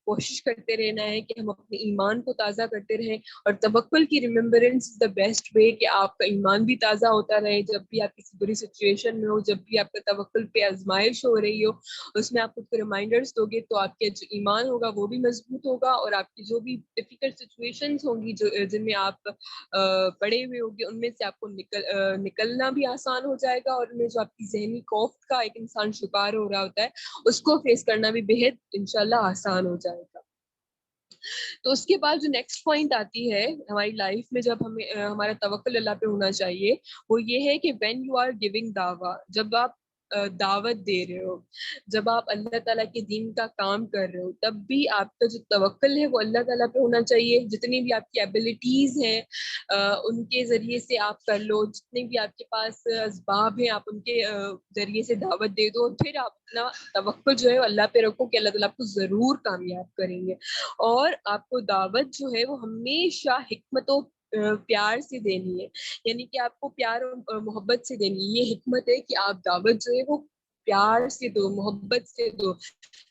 کوشش کرتے رہنا ہے کہ ہم اپنے ایمان کو تازہ کرتے رہیں. اور توکل کی remembrance is the best way کہ آپ کا ایمان بھی تازہ ہوتا آتا رہے. جب بھی آپ کسی بری سچویشن میں ہو, جب بھی آپ کا توکل پہ آزمائش ہو رہی ہو, اس میں آپ خود کو ریمائنڈرس دو گے تو آپ کا جو ایمان ہوگا وہ بھی مضبوط ہوگا, اور آپ کی جو بھی ڈیفیکلٹ سچویشنز ہوں گی جن میں آپ پڑے ہوئے ہوگے, ان میں سے آپ کو نکلنا بھی آسان ہو جائے گا, اور ان میں جو آپ کی ذہنی خوف کا ایک انسان شکار ہو رہا ہوتا ہے اس کو فیس کرنا بھی بےحد انشاءاللہ آسان ہو جائے گا. تو اس کے بعد جو نیکسٹ پوائنٹ آتی ہے ہماری لائف میں جب ہمیں ہمارا توکل اللہ پہ ہونا چاہیے, وہ یہ ہے کہ وین یو آر گیونگ دعویٰ, جب آپ دعوت دے رہے ہو, جب آپ اللہ تعالیٰ کے دین کا کام کر رہے ہو, تب بھی آپ کا جو توکل ہے وہ اللہ تعالیٰ پہ ہونا چاہیے. جتنی بھی آپ کی ایبلٹیز ہیں ان کے ذریعے سے آپ کر لو, جتنے بھی آپ کے پاس اسباب ہیں آپ ان کے ذریعے سے دعوت دے دو, پھر آپ اپنا توکل جو ہے اللہ پہ رکھو کہ اللہ تعالیٰ آپ کو ضرور کامیاب کریں گے. اور آپ کو دعوت جو ہے وہ ہمیشہ حکمت و پیار سے دینی ہے, یعنی کہ آپ کو پیار اور محبت سے دینی ہے. یہ حکمت ہے کہ آپ دعوت جو ہے وہ پیار سے دو, محبت سے دو,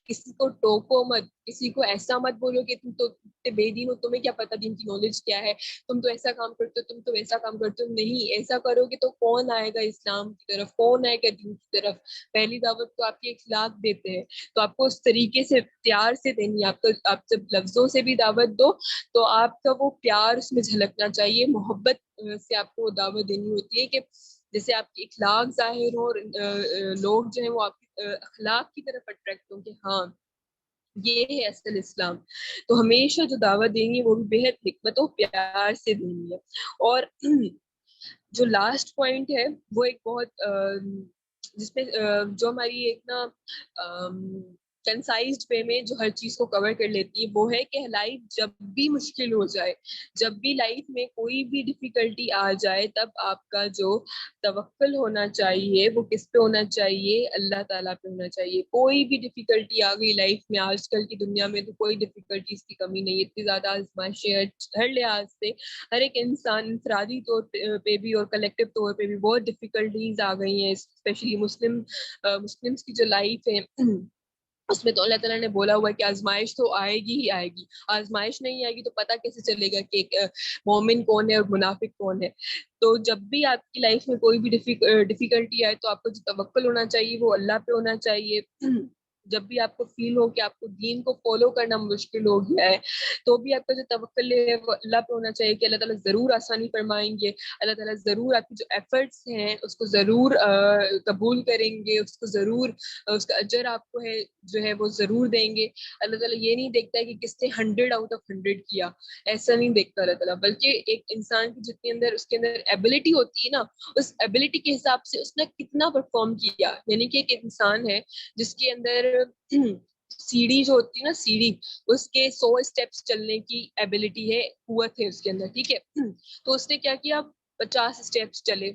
کسی کو ٹوکو مت, کسی کو ایسا مت بولو کہ تم تو بے دین ہو, تمہیں کیا پتا دین کی نالج کیا ہے, تم تو ایسا کام کرتے ہو, تم تو ویسا کام کرتے ہو. نہیں, ایسا کرو گے تو کون آئے گا اسلام کی طرف, کون آئے گا دین کی طرف. پہلی دعوت تو آپ کے اخلاق دیتے ہیں, تو آپ کو اس طریقے سے پیار سے دینی ہے. آپ جب لفظوں سے بھی دعوت دو تو آپ کا وہ پیار اس میں جھلکنا چاہیے, محبت سے آپ کو دعوت دینی ہوتی ہے کہ جیسے آپ کے اخلاق ظاہر ہو, اور لوگ جو ہیں وہ آپ کے اخلاق کی طرف اٹریکٹ ہوں کہ ہاں یہ ہے اصل اسلام. تو ہمیشہ جو دعوت دینی ہے وہ بھی بےحد حکمت و پیار سے دینی ہے. اور جو لاسٹ پوائنٹ ہے وہ ایک بہت جس میں جو ہماری ایک نا کنسائزڈ وے میں جو ہر چیز کو کور کر لیتی ہے, وہ ہے کہ لائف جب بھی مشکل ہو جائے, جب بھی لائف میں کوئی بھی ڈیفیکلٹی آ جائے, تب آپ کا جو توکل ہونا چاہیے وہ کس پہ ہونا چاہیے, اللہ تعالیٰ پہ ہونا چاہیے. کوئی بھی ڈیفیکلٹی آ گئی لائف میں, آج کل کی دنیا میں تو کوئی ڈیفیکلٹیز کی کمی نہیں, اتنی زیادہ آزمائشیں ہر لحاظ سے, ہر ایک انسان انفرادی طور پہ بھی اور کلیکٹیو طور پہ بھی بہت ڈیفیکلٹیز آ گئی ہیں. اسپیشلی مسلمس کی جو لائف ہے اس میں تو اللہ تعالیٰ نے بولا ہوا ہے کہ آزمائش تو آئے گی ہی آئے گی. آزمائش نہیں آئے گی تو پتہ کیسے چلے گا کہ ایک مومن کون ہے اور منافق کون ہے. تو جب بھی آپ کی لائف میں کوئی بھی ڈیفیکلٹی آئے تو آپ کو جو توکل ہونا چاہیے وہ اللہ پہ ہونا چاہیے. جب بھی آپ کو فیل ہو کہ آپ کو دین کو فالو کرنا مشکل ہو گیا ہے, تو بھی آپ کا جو توکل ہے وہ اللہ پہ ہونا چاہیے کہ اللہ تعالیٰ ضرور آسانی فرمائیں گے, اللہ تعالیٰ ضرور آپ کی جو ایفرٹس ہیں اس کو ضرور قبول کریں گے, اس کو ضرور اس کا اجر آپ کو ہے جو ہے وہ ضرور دیں گے. اللہ تعالیٰ یہ نہیں دیکھتا ہے کہ کس نے 100/100 کیا, ایسا نہیں دیکھتا اللہ تعالیٰ, بلکہ ایک انسان کی جتنی اندر اس کے اندر ایبلٹی ہوتی ہے نا, اس ایبلٹی کے حساب سے اس نے کتنا پرفارم کیا. یعنی کہ ایک انسان ہے جس کے اندر سیڑھی جو ہوتی ہے نا, سیڑھی, اس کے 100 اسٹیپس چلنے کی ایبلٹی ہے, قوت ہے اس کے اندر, ٹھیک ہے. تو اس نے کیا کیا, 50 اسٹیپس چلے,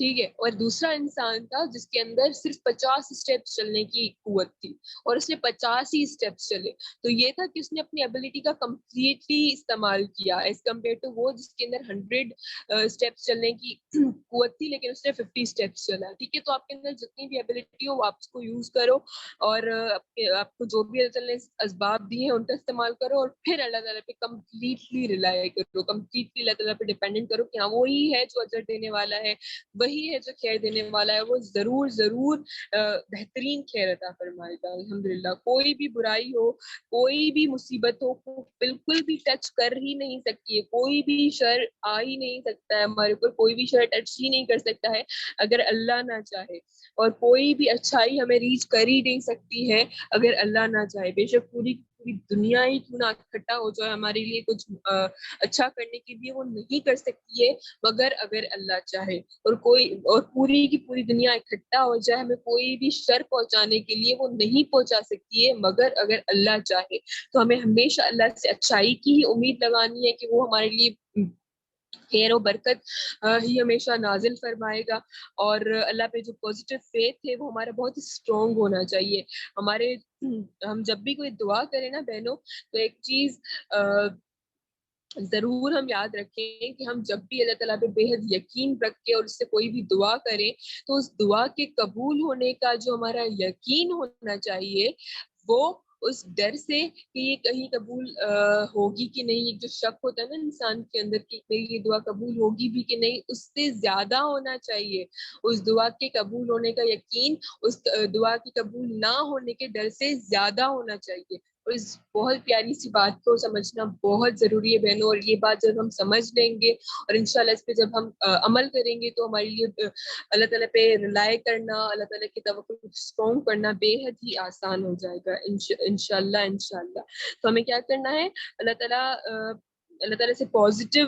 ٹھیک ہے. اور دوسرا انسان تھا جس کے اندر صرف 50 اسٹیپس چلنے کی قوت تھی, اور اس نے 50 ہی اسٹیپس چلے. تو یہ تھا کہ اس نے اپنی ایبلٹی کا کمپلیٹلی استعمال کیا ایز کمپیئر ٹو وہ جس کے اندر 100 اسٹیپس چلنے کی قوت تھی لیکن اس نے 50 اسٹیپس چلا, ٹھیک ہے. تو آپ کے اندر جتنی بھی ایبلٹی ہو آپ اس کو یوز کرو, اور آپ کو جو بھی اللہ تعالیٰ نے اسباب دیے ہیں ان کا استعمال کرو, اور پھر اللہ تعالیٰ پہ کمپلیٹلی ریلائی کرو, کمپلیٹلی اللہ تعالیٰ پہ ڈیپینڈنٹ کرو کہ ہاں وہی ہے جو اجر دینے والا ہے, وہی ہے جو خیر دینے والا ہے, وہ ضرور ضرور بہترین خیر عطا فرمائے گا. الحمدللہ کوئی بھی برائی ہو, کوئی بھی مصیبت ہو, بالکل بھی ٹچ کر ہی نہیں سکتی ہے, کوئی بھی شر آ ہی نہیں سکتا ہے ہمارے اوپر, کوئی بھی شر ٹچ ہی نہیں کر سکتا ہے اگر اللہ نہ چاہے, اور کوئی بھی اچھائی ہمیں ریچ کر ہی نہیں سکتی ہے اگر اللہ نہ چاہے. بے شک پوری دنیا ہی کیوں نہ اکٹھا ہو جائے ہمارے لیے کچھ اچھا کرنے کے لیے, وہ نہیں کر سکتی ہے مگر اگر اللہ چاہے. اور پوری کی پوری دنیا اکٹھا ہو جائے ہمیں کوئی بھی شر پہنچانے کے لیے, وہ نہیں پہنچا سکتی ہے مگر اگر اللہ چاہے. تو ہمیں ہمیشہ اللہ سے اچھائی کی ہی امید لگانی ہے کہ وہ ہمارے لیے خیر و برکت ہی ہمیشہ نازل فرمائے گا. اور اللہ پہ جو پازیٹیو فیتھ ہے وہ ہمارا بہت اسٹرانگ ہونا چاہیے. ہم جب بھی کوئی دعا کریں نا بہنوں, تو ایک چیز ضرور ہم یاد رکھیں کہ ہم جب بھی اللہ تعالیٰ پہ بے حد یقین رکھ کے اور اس سے کوئی بھی دعا کریں, تو اس دعا کے قبول ہونے کا جو ہمارا یقین ہونا چاہیے وہ اس ڈر سے کہ یہ کہیں قبول ہوگی کہ نہیں، ایک جو شک ہوتا ہے نا انسان کے اندر کہ یہ دعا قبول ہوگی بھی کہ نہیں، اس سے زیادہ ہونا چاہیے اس دعا کے قبول ہونے کا یقین اس دعا کی قبول نہ ہونے کے ڈر سے زیادہ ہونا چاہیے. اور اس بہت پیاری سی بات کو سمجھنا بہت ضروری ہے بہنوں. اور یہ بات جب ہم سمجھ لیں گے اور انشاءاللہ اس پہ جب ہم عمل کریں گے تو ہمارے لیے اللہ تعالیٰ پہ رلائے کرنا، اللہ تعالیٰ کی توقع اسٹرانگ کرنا بے حد ہی آسان ہو جائے گا انشاءاللہ. تو ہمیں کیا کرنا ہے، اللہ تعالیٰ سے پازیٹیو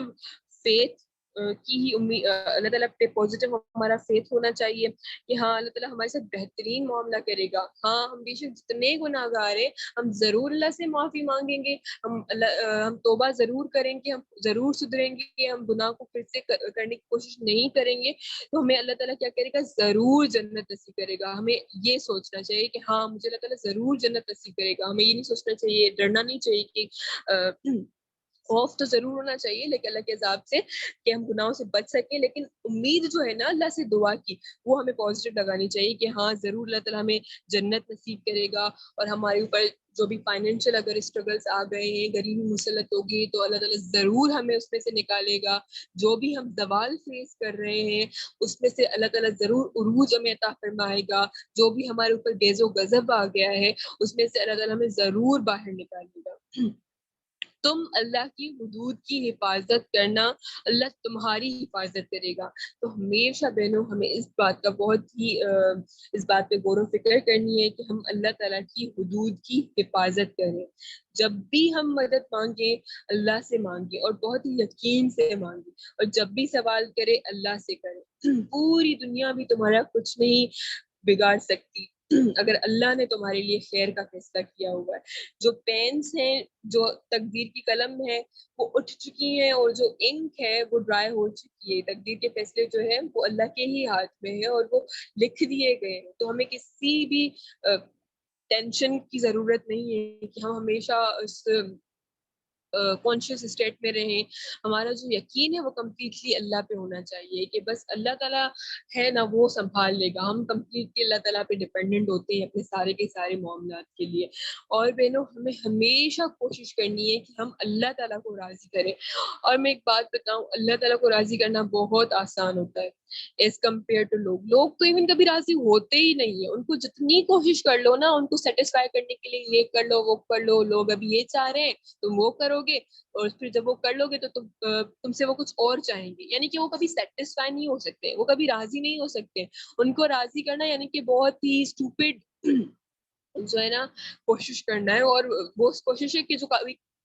فیتھ کی ہی امید، اللہ تعالیٰ پہ پازیٹیو ہمارا فیتھ ہونا چاہیے کہ ہاں اللہ تعالیٰ ہمارے ساتھ بہترین معاملہ کرے گا. ہاں ہم بے شک جتنے گناہ گار ہیں ہم ضرور اللہ سے معافی مانگیں گے، ہم توبہ ضرور کریں گے، ہم ضرور سدھریں گے کہ ہم گناہ کو پھر سے کرنے کی کوشش نہیں کریں گے. تو ہمیں اللہ تعالیٰ کیا کرے گا، ضرور جنت نصیب کرے گا. ہمیں یہ سوچنا چاہیے کہ ہاں مجھے اللہ تعالیٰ ضرور جنت نصیب کرے گا. ہمیں یہ نہیں سوچنا چاہیے، ڈرنا نہیں چاہیے کہ خوف تو ضرور ہونا چاہیے لیکن اللہ کے عذاب سے کہ ہم گناہوں سے بچ سکیں، لیکن امید جو ہے نا اللہ سے دعا کی وہ ہمیں پازیٹیو لگانی چاہیے کہ ہاں ضرور اللہ تعالیٰ ہمیں جنت نصیب کرے گا. اور ہمارے اوپر جو بھی فائنینشیل اگر اسٹرگلس آ گئے ہیں، غریبی مسلط ہوگی تو اللہ تعالیٰ ضرور ہمیں اس میں سے نکالے گا. جو بھی ہم زوال فیس کر رہے ہیں اس میں سے اللہ تعالیٰ ضرور عروج ہمیں عطا فرمائے گا. جو بھی ہمارے اوپر غیظ و غضب آ گیا ہے اس میں سے اللہ تعالیٰ ہمیں ضرور باہر نکالے گا. تم اللہ کی حدود کی حفاظت کرنا، اللہ تمہاری حفاظت کرے گا. تو ہمیشہ بہنوں ہمیں اس بات کا بہت ہی اس بات پہ غور و فکر کرنی ہے کہ ہم اللہ تعالیٰ کی حدود کی حفاظت کریں. جب بھی ہم مدد مانگیں اللہ سے مانگیں اور بہت ہی یقین سے مانگیں، اور جب بھی سوال کرے اللہ سے کریں. پوری دنیا بھی تمہارا کچھ نہیں بگاڑ سکتی اگر اللہ نے تمہارے لیے خیر کا فیصلہ کیا ہوا ہے. جو پینس ہیں، جو تقدیر کی قلم ہے وہ اٹھ چکی ہیں، اور جو انک ہے وہ ڈرائی ہو چکی ہے. تقدیر کے فیصلے جو ہیں وہ اللہ کے ہی ہاتھ میں ہیں اور وہ لکھ دیے گئے ہیں. تو ہمیں کسی بھی ٹینشن کی ضرورت نہیں ہے کہ ہم ہمیشہ اس کانشیس اسٹیٹ میں رہیں. ہمارا جو یقین ہے وہ کمپلیٹلی اللہ پہ ہونا چاہیے کہ بس اللہ تعالیٰ ہے نا وہ سنبھال لے گا. ہم کمپلیٹلی اللہ تعالیٰ پہ ڈپینڈنٹ ہوتے ہیں اپنے سارے کے سارے معاملات کے لیے. اور بہنوں ہمیں ہمیشہ کوشش کرنی ہے کہ ہم اللہ تعالیٰ کو راضی کریں. اور میں ایک بات بتاؤں، اللہ تعالیٰ کو راضی کرنا بہت آسان ہوتا ہے ایز کمپیئر ٹو لوگ تو ایون کبھی راضی ہوتے ہی نہیں ہیں. ان کو جتنی کوشش کر لو نا ان کو سیٹسفائی کرنے کے لیے، یہ کر لو وہ کر لو، لوگ ابھی یہ چاہ رہے ہیں تم وہ کرو گے، اور پھر جب وہ کر لو گے تو تم سے وہ کچھ اور چاہیں گے. یعنی کہ وہ کبھی سیٹسفائی نہیں ہو سکتے، وہ کبھی راضی نہیں ہو سکتے. ان کو راضی کرنا یعنی کہ بہت ہی اسٹوپڈ جو ہے نا کوشش کرنا ہے، اور وہ کوشش ہے کہ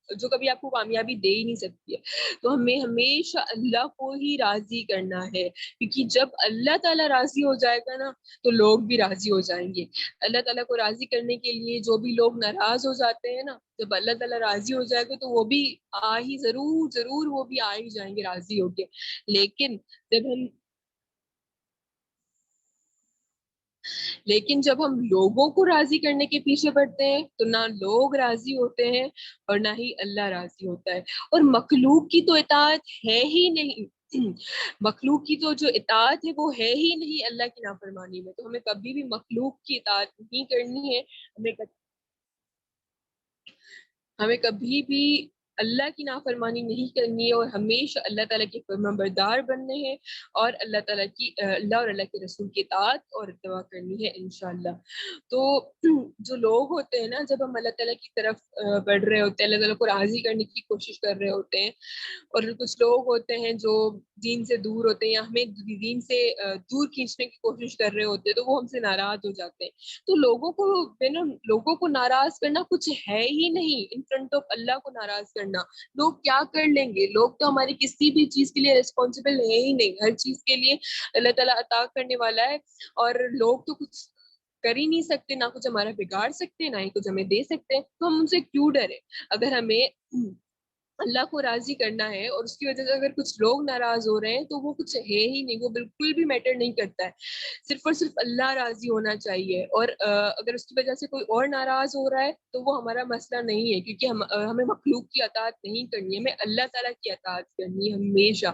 جو کبھی آپ کو کامیابی دے ہی نہیں سکتی ہے. تو ہمیں ہمیشہ اللہ کو ہی راضی کرنا ہے، کیونکہ جب اللہ تعالیٰ راضی ہو جائے گا نا تو لوگ بھی راضی ہو جائیں گے. اللہ تعالیٰ کو راضی کرنے کے لیے جو بھی لوگ ناراض ہو جاتے ہیں نا، جب اللہ تعالیٰ راضی ہو جائے گا تو وہ بھی ضرور وہ بھی آ ہی جائیں گے راضی ہو کے. لیکن جب ہم لوگوں کو راضی کرنے کے پیچھے پڑتے ہیں تو نہ لوگ راضی ہوتے ہیں اور نہ ہی اللہ راضی ہوتا ہے. اور مخلوق کی تو اطاعت ہے ہی نہیں مخلوق کی تو جو اطاعت ہے وہ ہے ہی نہیں اللہ کی نافرمانی میں. تو ہمیں کبھی بھی مخلوق کی اطاعت نہیں کرنی ہے. ہمیں کبھی بھی اللہ کی نافرمانی نہیں کرنی ہے اور ہمیشہ اللہ تعالیٰ کے فرما بردار بننے ہیں، اور اللہ اور اللہ کے رسول کی اطاعت اور اتباع کرنی ہے انشاءاللہ. تو جو لوگ ہوتے ہیں نا، جب ہم اللہ تعالیٰ کی طرف بڑھ رہے ہوتے ہیں، اللہ تعالیٰ کو راضی کرنے کی کوشش کر رہے ہوتے ہیں، اور کچھ لوگ ہوتے ہیں جو دین سے دور ہوتے ہیں یا ہمیں دین سے دور کھینچنے کی کوشش کر رہے ہوتے ہیں، تو وہ ہم سے ناراض ہو جاتے ہیں. تو لوگوں کو ناراض کرنا کچھ ہے ہی نہیں ان فرنٹ آف اللہ کو ناراض کرنا. لوگ کیا کر لیں گے؟ لوگ تو ہماری کسی بھی چیز کے لیے ریسپانسبل ہے ہی نہیں. ہر چیز کے لیے اللہ تعالیٰ عطا کرنے والا ہے، اور لوگ تو کچھ کر ہی نہیں سکتے، نہ کچھ ہمارا بگاڑ سکتے نہ ہی کچھ ہمیں دے سکتے. تو ہم ان سے کیوں ڈرے؟ اگر ہمیں اللہ کو راضی کرنا ہے اور اس کی وجہ سے اگر کچھ لوگ ناراض ہو رہے ہیں تو وہ کچھ ہے ہی نہیں، وہ بالکل بھی میٹر نہیں کرتا ہے. صرف اور صرف اللہ راضی ہونا چاہیے. اور اگر اس کی وجہ سے کوئی اور ناراض ہو رہا ہے تو وہ ہمارا مسئلہ نہیں ہے، کیونکہ ہمیں مخلوق کی اطاعت نہیں کرنی ہے، ہمیں اللہ تعالیٰ کی اطاعت کرنی ہے ہمیشہ.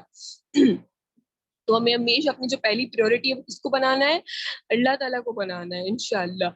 تو ہمیں ہمیشہ اپنی جو پہلی پریورٹی ہے وہ کس کو بنانا ہے؟ اللہ تعالیٰ کو بنانا ہے انشاءاللہ.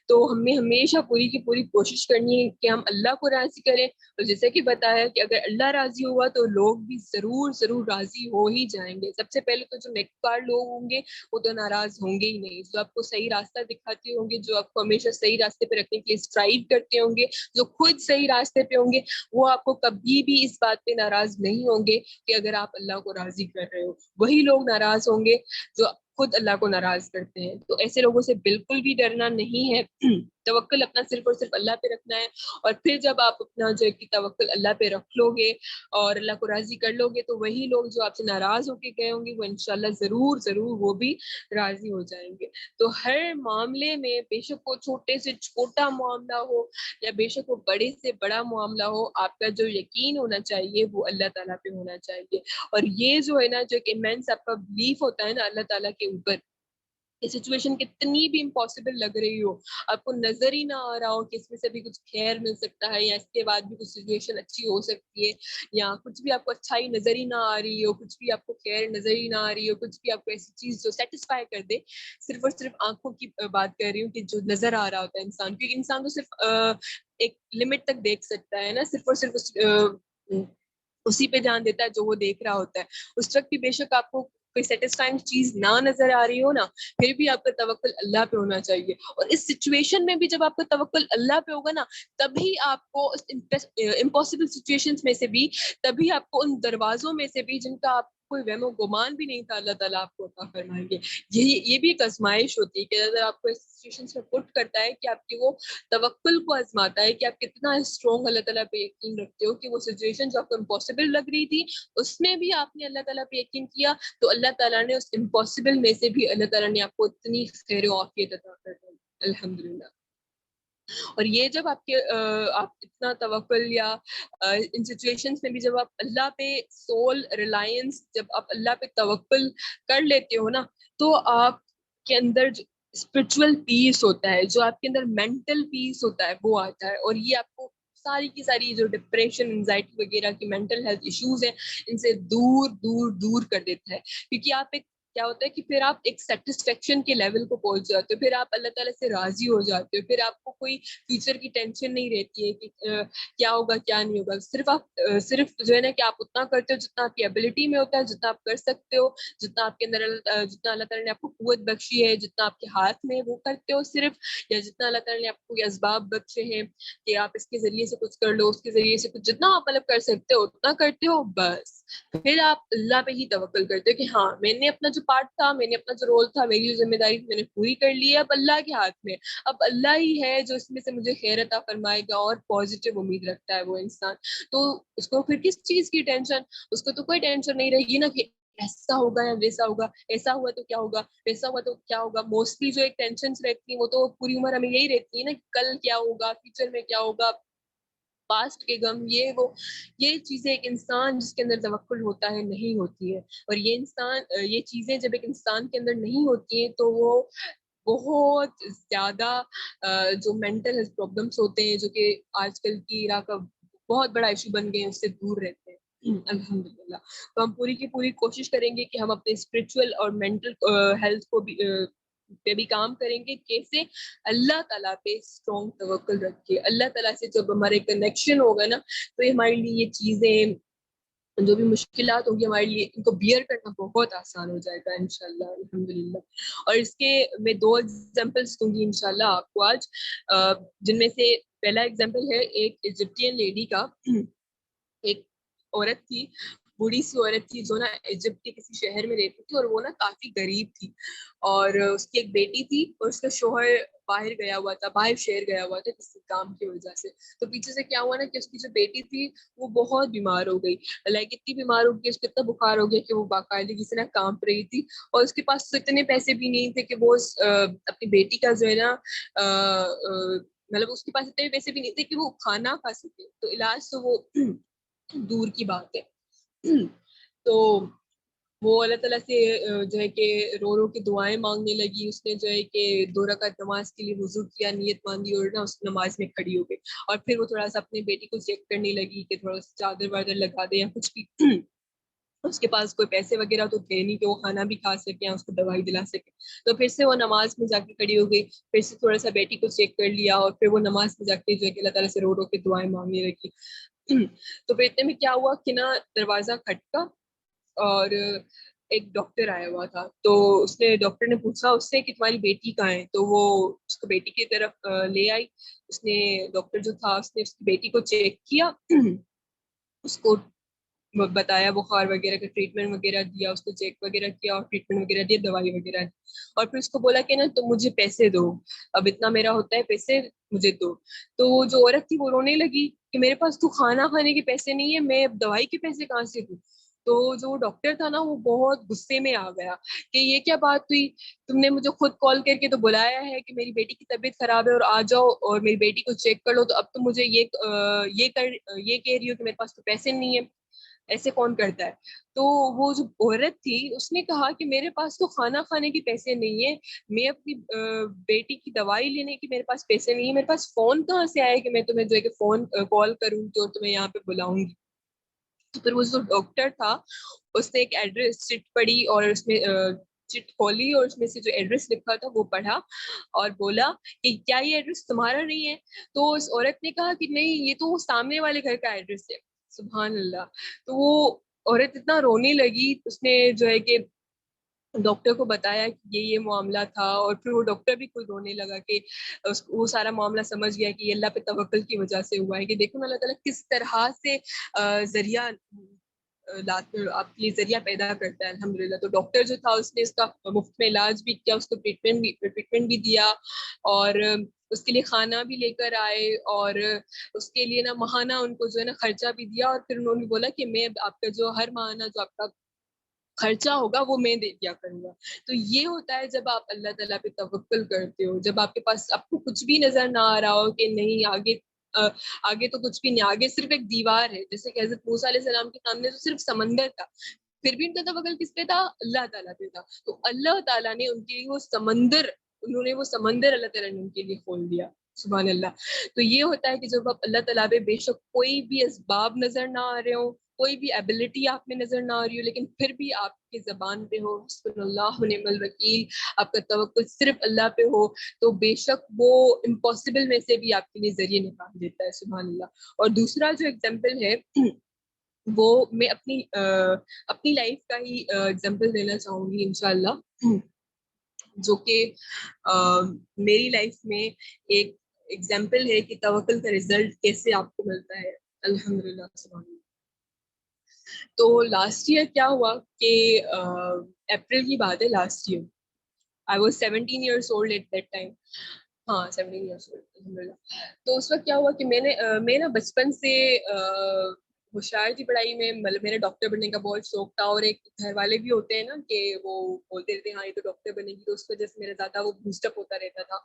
تو ہمیں ہمیشہ پوری کی پوری کوشش کرنی ہے کہ ہم اللہ کو راضی کریں. اور جیسے کہ بتایا کہ اگر اللہ راضی ہوا تو لوگ بھی ضرور ضرور راضی ہو ہی جائیں گے. سب سے پہلے تو جو نیکوکار لوگ ہوں گے وہ تو ناراض ہوں گے ہی نہیں. جو آپ کو صحیح راستہ دکھاتے ہوں گے, جو آپ کو ہمیشہ صحیح راستے پہ رکھنے کے لیے اسٹرائیو کرتے ہوں گے, جو خود صحیح راستے پہ ہوں گے, وہ آپ کو کبھی بھی اس بات پہ ناراض نہیں ہوں گے کہ اگر آپ اللہ کو راضی کر رہے ہو. وہی لوگ ناراض ہوں گے جو خود اللہ کو ناراض کرتے ہیں. تو ایسے لوگوں سے بالکل بھی ڈرنا نہیں ہے. توکل اپنا صرف اور صرف اللہ پہ رکھنا ہے. اور پھر جب آپ اپنا جو ہے کہ توکل اللہ پہ رکھ لو گے اور اللہ کو راضی کر لو گے تو وہی لوگ جو آپ سے ناراض ہو کے گئے ہوں گے وہ انشاءاللہ ضرور ضرور وہ بھی راضی ہو جائیں گے. تو ہر معاملے میں بے شک وہ چھوٹے سے چھوٹا معاملہ ہو یا بے شک وہ بڑے سے بڑا معاملہ ہو, آپ کا جو یقین ہونا چاہیے وہ اللہ تعالیٰ پہ ہونا چاہیے. اور یہ جو ہے نا, جو ایک امینس آپ کا بلیف ہوتا ہے نا اللہ تعالیٰ کے اوپر, یہ سچویشن کتنی بھی امپاسبل لگ رہی ہو, آپ کو نظر ہی نہ آ رہا ہو کہ اس میں سے بھی کچھ خیر مل سکتا ہے یا اس کے بعد بھی کچھ سچویشن اچھی ہو سکتی ہے, یا کچھ بھی آپ کو اچھائی نظر ہی نہ آ رہی ہو, کچھ بھی آپ کو خیر نظر ہی نہ آ رہی ہو, کچھ بھی آپ کو ایسی چیز جو سیٹسفائی کر دے. صرف اور صرف آنکھوں کی بات کر رہی ہوں کہ جو نظر آ رہا ہوتا ہے انسان, کیونکہ انسان تو صرف ایک لمٹ تک دیکھ سکتا ہے نا, صرف اور صرف اسی پہ دھیان دیتا ہے جو وہ دیکھ رہا ہوتا ہے. اس وقت بھی بے شک آپ کو کوئی سیٹسفائنگ چیز نہ نظر آ رہی ہو نا, پھر بھی آپ کا توکل اللہ پہ ہونا چاہیے. اور اس سچویشن میں بھی جب آپ کا توکل اللہ پہ ہوگا نا, تبھی آپ کو امپاسبل سچویشنز میں سے بھی, تبھی آپ کو ان دروازوں میں سے بھی جن کا آپ کوئی وہم و گمان بھی نہیں تھا, اللہ تعالیٰ آپ کو عطا فرمائیں گے. یہ بھی ایک آزمائش ہوتی ہے کہ اگر آپ کو اس سچویشن میں پٹ کرتا ہے کہ آپ کی وہ توکل کو آزماتا ہے کہ آپ کتنا اسٹرانگ اللہ تعالیٰ پہ یقین رکھتے ہو, کہ وہ سچویشن جو آپ کو امپاسبل لگ رہی تھی اس میں بھی آپ نے اللہ تعالیٰ پہ یقین کیا, تو اللہ تعالیٰ نے اس امپاسبل میں سے بھی اللہ تعالیٰ نے آپ کو اتنی خیر و عافیت عطا کر دی الحمدللہ. اور یہ جب آپ کے آپ اتنا توکل یا ان سچویشنز میں بھی جب آپ اللہ پہ سول ریلائنس, جب آپ اللہ پہ توکل کر لیتے ہو نا, تو آپ کے اندر اسپرچول پیس ہوتا ہے, جو آپ کے اندر مینٹل پیس ہوتا ہے وہ آتا ہے. اور یہ آپ کو ساری کی ساری جو ڈپریشن, انزائٹی وغیرہ کی مینٹل ہیلتھ ایشوز ہیں ان سے دور دور دور کر دیتا ہے. کیونکہ آپ ایک کیا ہوتا ہے کہ پھر آپ ایک سیٹسفیکشن کے لیول کو پہنچ جاتے ہو, پھر آپ اللہ تعالیٰ سے راضی ہو جاتے ہو, پھر آپ کو کوئی فیوچر کی ٹینشن نہیں رہتی ہے کہ کیا ہوگا کیا نہیں ہوگا. صرف آپ صرف جو ہے نا کہ آپ اتنا کرتے ہو جتنا آپ کی ایبلٹی میں ہوتا ہے, جتنا آپ کر سکتے ہو, جتنا آپ کے اندر جتنا اللہ تعالیٰ نے آپ کو قوت بخشی ہے, جتنا آپ کے ہاتھ میں وہ کرتے ہو صرف, یا جتنا اللہ تعالیٰ نے آپ کو اسباب بخشے ہیں کہ آپ اس کے ذریعے سے کچھ کر لو, اس کے ذریعے سے کچھ, جتنا آپ مطلب کر سکتے ہو اتنا کرتے ہو بس. پھر آپ اللہ پہ ہی توکل کرتے ہو کہ ہاں میں نے اپنا جو پارٹ تھا, میں نے اپنا جو رول تھا, میری جو ذمہ داری تھی میں نے پوری کر لی ہے, اب اللہ کے ہاتھ میں, اب اللہ ہی ہے جو اس میں سے مجھے خیر عطا فرمائے گا. اور پازیٹیو امید رکھتا ہے وہ انسان, تو اس کو پھر کس چیز کی ٹینشن, اس کو تو کوئی ٹینشن نہیں رہے گی نا کہ ایسا ہوگا یا ویسا ہوگا, ایسا ہوا تو کیا ہوگا, ویسا ہوا تو کیا ہوگا. موسٹلی جو ایک ٹینشنز رہتی ہیں وہ تو پوری عمر ہمیں یہی رہتی ہے نا کہ کل کیا ہوگا, فیوچر میں کیا ہوگا, پاسٹ کے غم, یہ چیزیں ایک انسان جس کے اندر توکل ہوتا ہے نہیں ہوتی ہے. اور یہ چیزیں جب ایک انسان کے اندر نہیں ہوتی ہیں تو وہ بہت زیادہ جو مینٹل ہیلتھ پرابلمس ہوتے ہیں, جو کہ آج کل کی ایرا کا بہت بڑا ایشو بن گئے ہیں, اس سے دور رہتے ہیں الحمدللہ. تو ہم پوری کی پوری کوشش کریں گے کہ ہم اپنے اسپرچول اور مینٹل ہیلتھ کو بھی پہ بھی کام کریں گے. کیسے؟ اللہ تعالیٰ پہ اسٹرانگ توکل رکھ کے. اللہ تعالیٰ سے جب ہمارے کنیکشن ہوگا نا تو ہمارے لیے یہ چیزیں, جو بھی مشکلات ہوگی ہمارے لیے, ان کو بیئر کرنا بہت آسان ہو جائے گا انشاءاللہ الحمدللہ. اور اس کے میں 2 ایگزامپلس دوں گی انشاءاللہ آپ کو آج, جن میں سے پہلا ایگزامپل ہے ایک ایجپٹین لیڈی کا. ایک عورت تھی, بوڑھی سی عورت تھی جو نا ایجپٹ کے کسی شہر میں رہتی تھی, اور وہ نا کافی غریب تھی, اور اس کی ایک بیٹی تھی, اور اس کا شوہر باہر گیا ہوا تھا, باہر شہر گیا ہوا تھا کسی کام کی وجہ سے. تو پیچھے سے کیا ہوا نا کہ اس کی جو بیٹی تھی وہ بہت بیمار ہو گئی, لائک اتنی بیمار ہو گئی, اس کو اتنا بخار ہو گیا کہ وہ باقاعدگی سے نا کانپ رہی تھی, اور اس کے پاس تو اتنے پیسے بھی نہیں تھے کہ وہ اپنی بیٹی کا جو ہے نا مطلب اس کے پاس اتنے پیسے بھی نہیں تھے کہ وہ کھانا کھا سکے. تو علاج تو وہ دور کی بات ہے. تو وہ اللہ تعالیٰ سے جو ہے کہ رو رو کے دعائیں مانگنے لگی. اس نے جو ہے کہ 2 رکعت نماز کے لیے وضو کیا, نیت باندھی, اور نا اس نماز میں کھڑی ہو گئی. اور پھر وہ تھوڑا سا اپنی بیٹی کو چیک کرنے لگی کہ تھوڑا سا چادر وادر لگا دے یا کچھ بھی. اس کے پاس کوئی پیسے وغیرہ تو تھے نہیں کہ وہ کھانا بھی کھا سکے یا اس کو دوائی دلا سکے. تو پھر سے وہ نماز میں جا کے کھڑی ہو گئی, پھر سے تھوڑا سا بیٹی کو چیک کر لیا, اور پھر وہ نماز میں جا کے جو ہے کہ اللہ تعالیٰ سے رو رو کے دعائیں مانگنے لگی. تو پھر اتنے میں کیا ہوا کہ نا دروازہ کھٹکا, اور ایک ڈاکٹر آیا ہوا تھا. تو اس نے ڈاکٹر نے پوچھا اس سے کہ تمہاری بیٹی کہاں ہے, تو وہ اس کو بیٹی کی طرف لے آئی. اس نے ڈاکٹر جو تھا اس نے اس کی بیٹی کو چیک کیا, اس کو بتایا بخار وغیرہ کا ٹریٹمنٹ وغیرہ دیا, اس کو چیک وغیرہ کیا اور ٹریٹمنٹ وغیرہ دیا, دوائی وغیرہ دی, اور پھر اس کو بولا کہ نا تم مجھے پیسے دو, اب اتنا میرا ہوتا ہے پیسے مجھے دو. تو وہ جو عورت تھی وہ رونے لگی کہ میرے پاس تو کھانا کھانے کے پیسے نہیں ہے, میں دوائی کے پیسے کہاں سے دوں. تو جو ڈاکٹر تھا نا وہ بہت غصے میں آ گیا کہ یہ کیا بات ہوئی, تم نے مجھے خود کال کر کے تو بلایا ہے کہ میری بیٹی کی طبیعت خراب ہے اور آ جاؤ اور میری بیٹی کو چیک کر لو, تو اب تم مجھے یہ کہہ رہی ہو کہ میرے پاس تو پیسے نہیں ہے, ایسے کون کرتا ہے. تو وہ جو عورت تھی اس نے کہا کہ میرے پاس تو کھانا کھانے کے پیسے نہیں ہے, میں اپنی بیٹی کی دوائی لینے کی میرے پاس پیسے نہیں ہے, میرے پاس فون کہاں سے آئے کہ میں تمہیں جو ہے کہ فون کال کروں تو تمہیں یہاں پہ بلاؤں گی. تو پھر وہ جو ڈاکٹر تھا اس نے ایک ایڈریس چٹ پڑی اور اس میں چٹ کھولی اور اس میں سے جو ایڈریس لکھا تھا وہ پڑھا اور بولا کہ کیا یہ ایڈریس تمہارا نہیں ہے. تو اس عورت نے کہا کہ نہیں, یہ تو سامنے والے گھر کا ایڈریس ہے. سبحان اللہ. تو وہ عورت اتنا رونے لگی, اس نے جو ہے کہ ڈاکٹر کو بتایا کہ یہ معاملہ تھا, اور پھر وہ ڈاکٹر بھی خود رونے لگا کہ وہ سارا معاملہ سمجھ گیا کہ یہ اللہ پہ توکل کی وجہ سے ہوا ہے, کہ دیکھو نا اللہ تعالیٰ کس طرح سے ذریعہ آپ کے لیے ذریعہ پیدا کرتا ہے الحمدللہ. تو ڈاکٹر جو تھا اس نے اس کا مفت میں علاج بھی کیا, اس کو ٹریٹمنٹ بھی دیا, اور اس کے لیے کھانا بھی لے کر آئے, اور اس کے لیے نا ماہانہ ان کو جو ہے نا خرچہ بھی دیا, اور پھر انہوں نے بولا کہ میں آپ کا جو ہر ماہانہ جو آپ کا خرچہ ہوگا وہ میں دے دیا کروں گا. تو یہ ہوتا ہے جب آپ اللہ تعالیٰ پہ توکل کرتے ہو, جب آپ کے پاس آپ کو کچھ بھی نظر نہ آ رہا ہو کہ نہیں آگے تو کچھ بھی نہیں, آگے صرف ایک دیوار ہے, جیسے کہ حضرت موسیٰ علیہ السلام کے سامنے تو صرف سمندر تھا, پھر بھی ان کا توکل کس پہ تھا, اللہ تعالیٰ پہ تھا. تو اللہ تعالیٰ نے ان کے لیے وہ سمندر, انہوں نے وہ سمندر اللہ تعالیٰ نے ان کے لیے کھول دیا. سبحان اللہ. تو یہ ہوتا ہے کہ جب آپ اللہ تعالیٰ پہ بے شک کوئی بھی اسباب نظر نہ آ رہے ہوں, کوئی بھی ایبلٹی آپ میں نظر نہ آ رہی ہو, لیکن پھر بھی آپ کی زبان پہ ہو حسبنا اللہ و نعم الوکیل, آپ کا توکل صرف اللہ پہ ہو, تو بے شک وہ امپاسبل میں سے بھی آپ کے لیے ذریعے نکال دیتا ہے. سبحان اللہ. اور دوسرا جو ایگزامپل ہے وہ میں اپنی لائف کا ہی ایگزامپل دینا چاہوں گی انشاءاللہ, جو کہ میری لائف میں ایک ایگزامپل ہے کہ توکل کا رزلٹ کیسے آپ کو ملتا ہے الحمدللہ. سبحان اللہ. تو لاسٹ ایئر کیا ہوا کہ اپریل کی بات ہے, last year I was 17 years old at that time. ہاں 17 years old الحمدللہ. تو اس وقت کیا ہوا کہ میں نا بچپن سے ہوشیار تھی پڑھائی میں, مطلب میرے ڈاکٹر بننے کا بہت شوق تھا, اور ایک گھر والے بھی ہوتے ہیں نا کہ وہ بولتے رہتے ہیں ہاں یہ تو ڈاکٹر بنے گی, تو اس وجہ سے میرا زیادہ وہ بوسٹ اپ ہوتا رہتا تھا,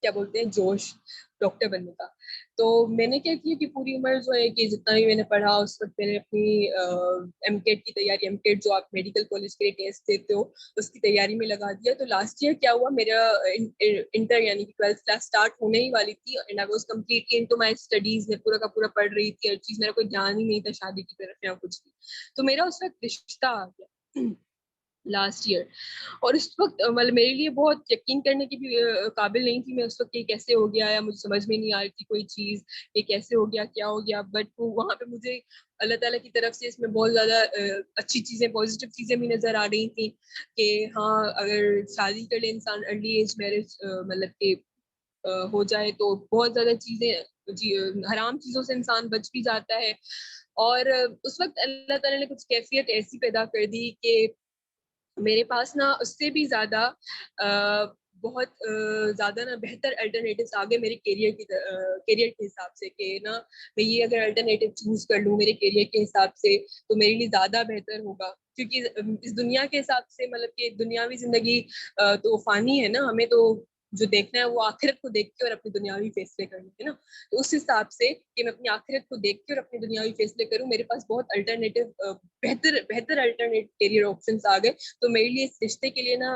کیا بولتے ہیں جوش ڈاکٹر بننے کا. تو میں نے کیا کیا کہ پوری عمر جو ہے کہ جتنا بھی میں نے پڑھا اس وقت میں نے اپنی ایم کیٹ کی تیاری, ایم کیٹ جو آپ میڈیکل کالج کے لیے ٹیسٹ دیتے ہو اس کی تیاری میں لگا دیا. تو لاسٹ ایئر کیا ہوا, میرا انٹر یعنی کہ 12th کلاس اسٹارٹ ہونے ہی والی تھی, and I was completely into my studies, میں پورا کا پورا پڑھ رہی تھی, ہر چیز, میرا کوئی دھیان ہی نہیں تھا شادی کی طرف یا کچھ بھی. تو میرا اس وقت رشتہ آ گیا لاسٹ ایئر, اور اس وقت مطلب میرے لیے بہت یقین کرنے کی بھی قابل نہیں تھی میں اس وقت, یہ کیسے ہو گیا, یا مجھے سمجھ میں نہیں آ رہی تھی کوئی چیز, یہ کیسے ہو گیا, کیا ہو گیا. بٹ وہاں پہ مجھے اللہ تعالیٰ کی طرف سے اس میں بہت زیادہ اچھی چیزیں, پازیٹیو چیزیں بھی نظر آ رہی تھیں کہ ہاں اگر شادی کر لے انسان ارلی ایج میرج, مطلب کہ ہو جائے تو بہت زیادہ چیزیں حرام چیزوں سے انسان بچ بھی جاتا ہے. اور اس وقت اللہ تعالیٰ نے کچھ کیفیت ایسی پیدا کر دی کہ میرے پاس نا اس سے بھی زیادہ بہت زیادہ نا بہتر الٹرنیٹیوز آگے میرے کیریئر کے حساب سے, کہ نا میں یہ اگر الٹرنیٹیو چوز کر لوں میرے کیریئر کے حساب سے تو میرے لیے زیادہ بہتر ہوگا. کیونکہ اس دنیا کے حساب سے مطلب کہ دنیاوی زندگی تو فانی ہے نا, ہمیں تو جو دیکھنا ہے وہ آخرت کو دیکھ کے اور اپنی دنیاوی فیصلے کرنے ہیں نا. تو اس حساب سے کہ میں اپنی آخرت کو دیکھ کے اور اپنی دنیاوی فیصلے کروں, میرے پاس بہت الٹرنیٹیو بہتر الٹرنیٹ کیریئر آپشنس آ گئے. تو میرے لیے اس رشتے کے لیے نا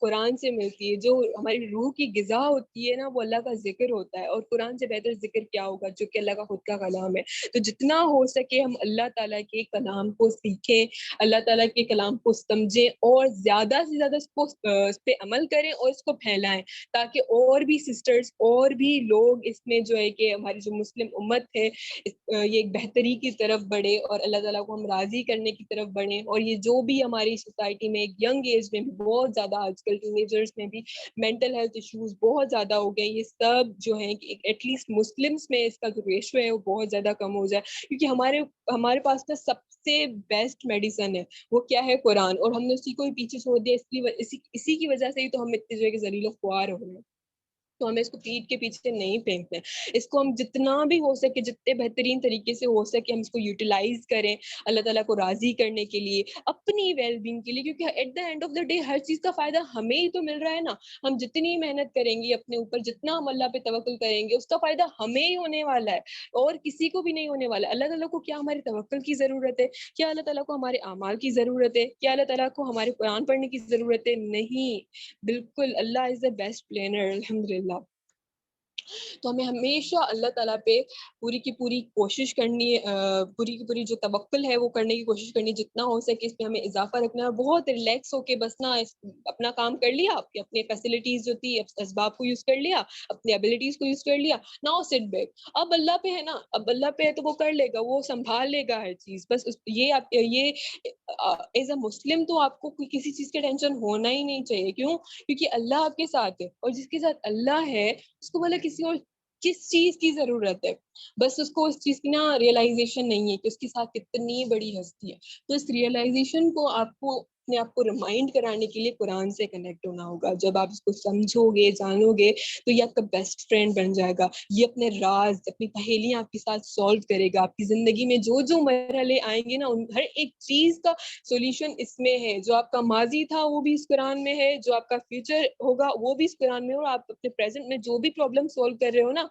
قرآن سے ملتی ہے. جو ہماری روح کی غذا ہوتی ہے نا وہ اللہ کا ذکر ہوتا ہے, اور قرآن سے بہتر ذکر کیا ہوگا جو کہ اللہ کا خود کا کلام ہے. تو جتنا ہو سکے ہم اللہ تعالیٰ کے کلام کو سیکھیں, اللہ تعالیٰ کے کلام کو سمجھیں, اور زیادہ سے زیادہ اس پہ عمل کریں اور اس کو پھیلائیں, تاکہ اور بھی سسٹرز اور بھی لوگ اس میں جو ہے کہ ہماری جو مسلم امت ہے یہ ایک بہتری کی طرف بڑھے, اور اللہ تعالیٰ کو ہم راضی کرنے کی طرف بڑھیں. اور یہ جو بھی ہماری سوسائٹی میں ایک ینگ ایج میں بھی بہت زیادہ آج کل ٹینیجرز میں بھی مینٹل ہیلتھ ایشوز بہت زیادہ ہو گئے, یہ سب جو ہیں کہ ایٹ لیسٹ مسلمس میں اس کا جو ریشو ہے وہ بہت زیادہ کم ہو جائے. کیونکہ ہمارے پاس نا سب سے بیسٹ میڈیسن ہے, وہ کیا ہے؟ قرآن. اور ہم نے اسی کو ہی پیچھے چھوڑ دیا, اسی کی وجہ سے ہی تو ہم اتنے جو ہے کہ ذلیل و خوار ہو رہے ہیں. تو ہمیں اس کو پیٹ کے پیچھے نہیں پھینکتے ہیں, اس کو ہم جتنا بھی ہو سکے, جتنے بہترین طریقے سے ہو سکے ہم اس کو یوٹیلائز کریں اللہ تعالیٰ کو راضی کرنے کے لیے, اپنی ویل بینگ کے لیے. کیونکہ at the end of the day ہر چیز کا فائدہ ہمیں ہی تو مل رہا ہے نا. ہم جتنی محنت کریں گے اپنے اوپر, جتنا ہم اللہ پہ توکل کریں گے, اس کا فائدہ ہمیں ہی ہونے والا ہے, اور کسی کو بھی نہیں ہونے والا. اللہ تعالیٰ کو کیا ہمارے توکل کی ضرورت ہے؟ کیا اللہ تعالیٰ کو ہمارے اعمال کی ضرورت ہے؟ کیا اللہ تعالیٰ کو ہمارے قرآن پڑھنے کی ضرورت ہے؟ نہیں, بالکل. اللہ از دا بیسٹ پلانر الحمد للہ. تو ہمیں ہمیشہ اللہ تعالیٰ پہ پوری کی پوری کوشش کرنی ہے, پوری کی پوری جو توکل ہے وہ کرنے کی کوشش کرنی, جتنا ہو سکے اس پہ ہمیں اضافہ رکھنا ہے. بہت ریلیکس ہو کے بس نا اپنا کام کر لیا, اپنے فیسلٹیز جو تھی اسباب کو یوز کر لیا, اپنی ایبلٹیز کو یوز کر لیا, ناؤ سٹ بیک. اب اللہ پہ ہے نا, اب اللہ پہ ہے تو وہ کر لے گا, وہ سنبھال لے گا ہر چیز. بس یہ ایز اے مسلم تو آپ کو کسی چیز کی ٹینشن ہونا ہی نہیں چاہیے. کیوں؟ کیونکہ اللہ آپ کے ساتھ ہے, اور جس کے ساتھ اللہ ہے اس کو بولا کسی اور کس چیز کی ضرورت ہے. بس اس کو اس چیز کی نا ریئلائزیشن نہیں ہے کہ اس کے ساتھ کتنی بڑی ہستی ہے. تو اس ریئلائزیشن کو آپ کو اپنے آپ کو ریمائنڈ کرانے کے لیے قرآن سے کنیکٹ ہونا ہوگا. جب آپ اس کو سمجھو گے, جانو گے, تو یہ آپ کا بیسٹ فرینڈ بن جائے گا. یہ اپنے راز, اپنی پہیلیاں آپ کے ساتھ سالو کرے گا. آپ کی زندگی میں جو جو مرحلے آئیں گے نا, ان ہر ایک چیز کا سولوشن اس میں ہے. جو آپ کا ماضی تھا وہ بھی اس قرآن میں ہے, جو آپ کا فیوچر ہوگا وہ بھی اس قرآن میں ہے, اور آپ اپنے پریزنٹ میں جو بھی پرابلم سالو کر رہے ہو نا,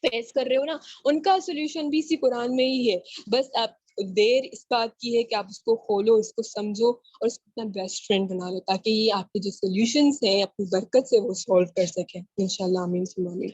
فیس کر رہے ہو نا, ان کا سولوشن بھی اسی قرآن میں ہی ہے. بس آپ دیر اس بات کی ہے کہ آپ اس کو کھولو, اس کو سمجھو, اور اس کو اپنا بیسٹ فرینڈ بنا لو, تاکہ یہ آپ کے جو سولوشنس ہیں اپنی برکت سے وہ سالو کر سکیں انشاءاللہ. آمین ثم آمین.